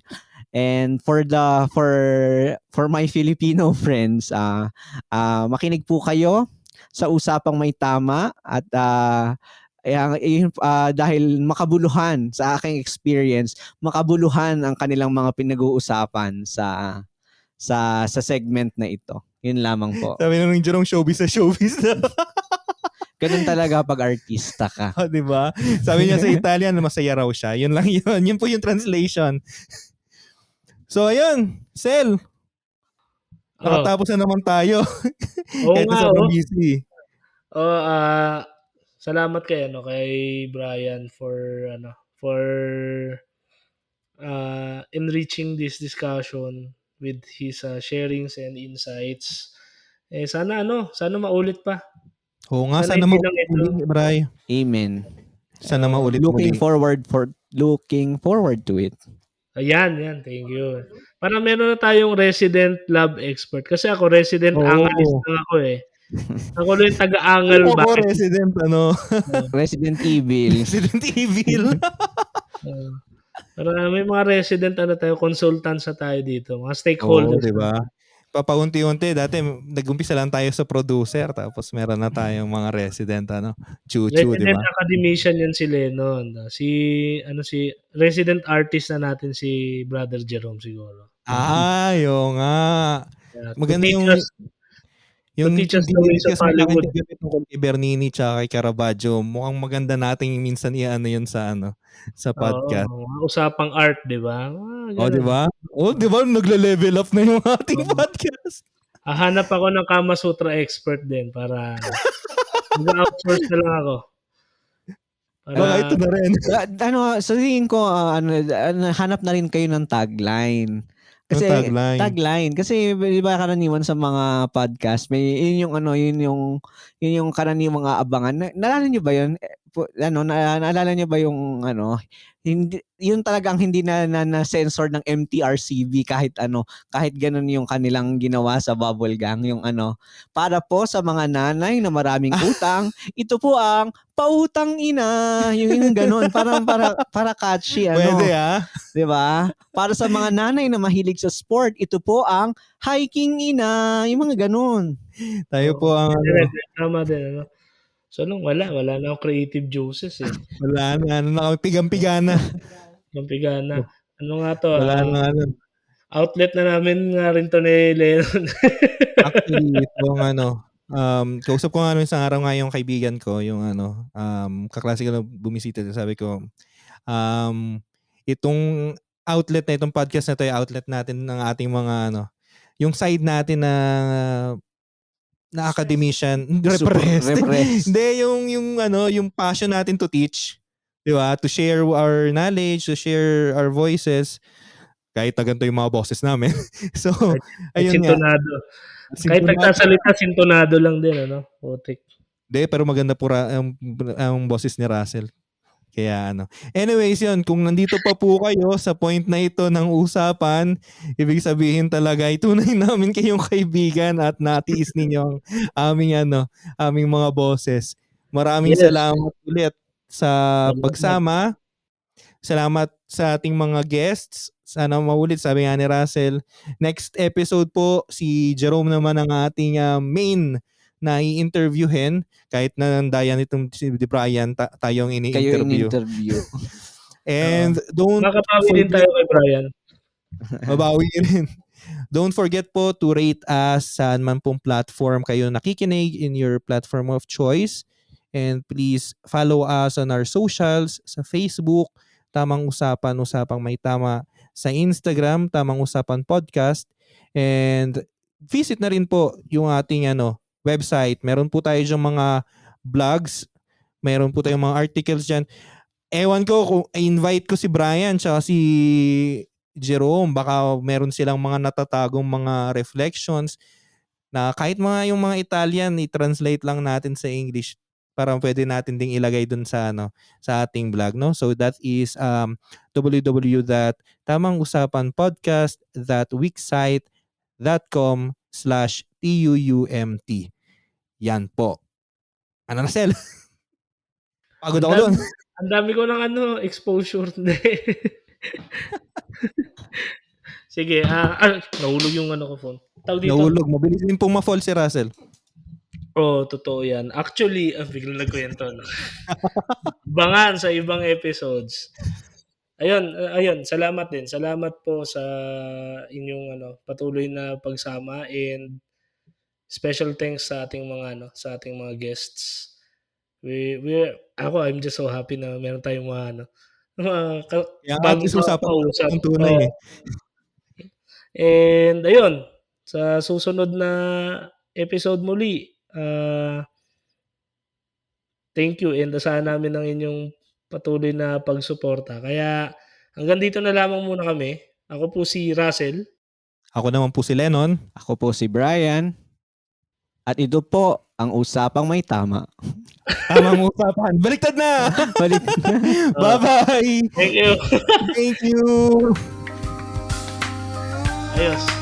And for my Filipino friends, makinig po kayo sa Usapang May Tama at dahil makabuluhan sa aking experience, makabuluhan ang kanilang mga pinag-uusapan sa segment na ito. Yun lamang po. Sabi naman ng Jerome, showbiz na. Ganun talaga pag artista ka. Diba? Sabi niya sa Italian, masaya raw siya. Yun lang yun. Yun po yung translation. So, ayun. Sel. Nakatapos na naman tayo. Oo nga. Busy. Salamat kay Brian for enriching this discussion with his sharings and insights. Sana maulit pa. Oo nga, sana maulit, Bri. Amen. Sana maulit. Looking forward to it. Ayan, thank you. Para meron na tayong resident lab expert. Kasi ako resident analyst lang ako Ako na yung taga-angal ba? Ako resident, Resident Evil. Resident Evil. Pero may mga resident tayo, consultants na tayo dito, mga Oo, stakeholders. di ba? Papaunti-unti. Dati, nag-umpisa lang tayo sa producer, tapos meron na tayong mga resident, Chuchu, di Resident ba? academician yan si Lennon. Si resident artist na natin si Brother Jerome siguro. Oo nga. Yeah, Maganda yung teach us the ways of kasi sa akin Hollywood. kagabi tungkol kay Bernini tsaka kay Caravaggio. Mukhang maganda nating minsan yun sa podcast. Usapang art, di ba? Di ba? Di ba? Nagle-level up na yung ating podcast. Hanap ako ng Kama Sutra expert din para mag-outsource na lang ako. Baka ito na rin. Sa tingin ko, hanap na rin kayo ng tagline. Kasi tagline. Kasi di ba karaniwan sa mga podcast, may yun yung karaniwang aabangan. Naalala niyo ba yun? Naalala niyo ba yung hindi yun talagang hindi na censor ng MTRCB kahit ganun yung kanilang ginawa sa Bubble Gang, yung para po sa mga nanay na maraming utang, ito po ang pautang ina, yung ganun, para catchy Pwede 'di ba? Para sa mga nanay na mahilig sa sport, ito po ang hiking ina, yung mga ganun. Tayo po ang tama din So wala na akong creative juices eh. Wala na, pigang-pigana. Pigang-pigana. Ano nga to? Wala na Outlet na namin nga rin to ni Lennon. Actually, itong kausap ko nga isang araw nga yung kaibigan ko, yung kaklase ko na bumisita, sabi ko, itong outlet na itong podcast na to, yung outlet natin ng ating mga yung side natin na academician, repressed. Hindi, yung passion natin to teach, di ba? To share our knowledge, to share our voices, kahit na ganito yung mga bosses namin. So, ayun sintonado. Kahit nagsasalita, sintonado lang din, Putik. Hindi, pero maganda po ang bosses ni Russell. Kaya Anyways, yun, kung nandito pa po kayo sa point na ito ng usapan, ibig sabihin talaga tunay namin kayong kaibigan at natiis ninyo ang aming mga bosses. Maraming salamat ulit sa pagsama. Salamat sa ating mga guests. Sana maulit, sabi nga ni Russell. Next episode po, si Jerome naman ang ating main na i-interviewin, kahit na nandayan itong si Brian, tayong ini-interview. And makabawi din tayo kay Brian. Mabawi rin. Don't forget po to rate us saan man pong platform kayo nakikinig, in your platform of choice. And please follow us on our socials, sa Facebook, Tamang Usapan, Usapang May Tama, sa Instagram, Tamang Usapan Podcast, and visit na rin po yung ating website. Meron po tayo diyang mga blogs, meron po tayong mga articles dyan. Ewan ko kung invite ko si Brian tsaka si Jerome, baka meron silang mga natatagong mga reflections na kahit yung mga Italian, i-translate lang natin sa English para pwede natin ding ilagay dun sa ating blog, no? So that is www.tamangusapannpodcast.wixsite.com/TUUMT. Yan po. Russell? Pagod ako doon. Ang dami ko ng exposure. Sige, nahulog yung ko phone. Nahulog. Mabilis din pong ma-fall si Russell. Totoo yan. Actually, biglang nagkwento. Bangan sa ibang episodes. Ayun, salamat din. Salamat po sa inyong patuloy na pagsama, and special thanks sa ating mga guests. I'm just so happy na meron tayong mga bagong usapan. And ayun, sa susunod na episode muli, thank you, and asahan namin ang inyong patuloy na pagsuporta. Kaya hanggang dito na lamang muna kami. Ako po si Russell. Ako naman po si Lennon. Ako po si Brian. At ito po ang Usapang May Tama. Tamang Usapan. Baliktad na! Bye-bye! Thank you! Thank you! Ayos.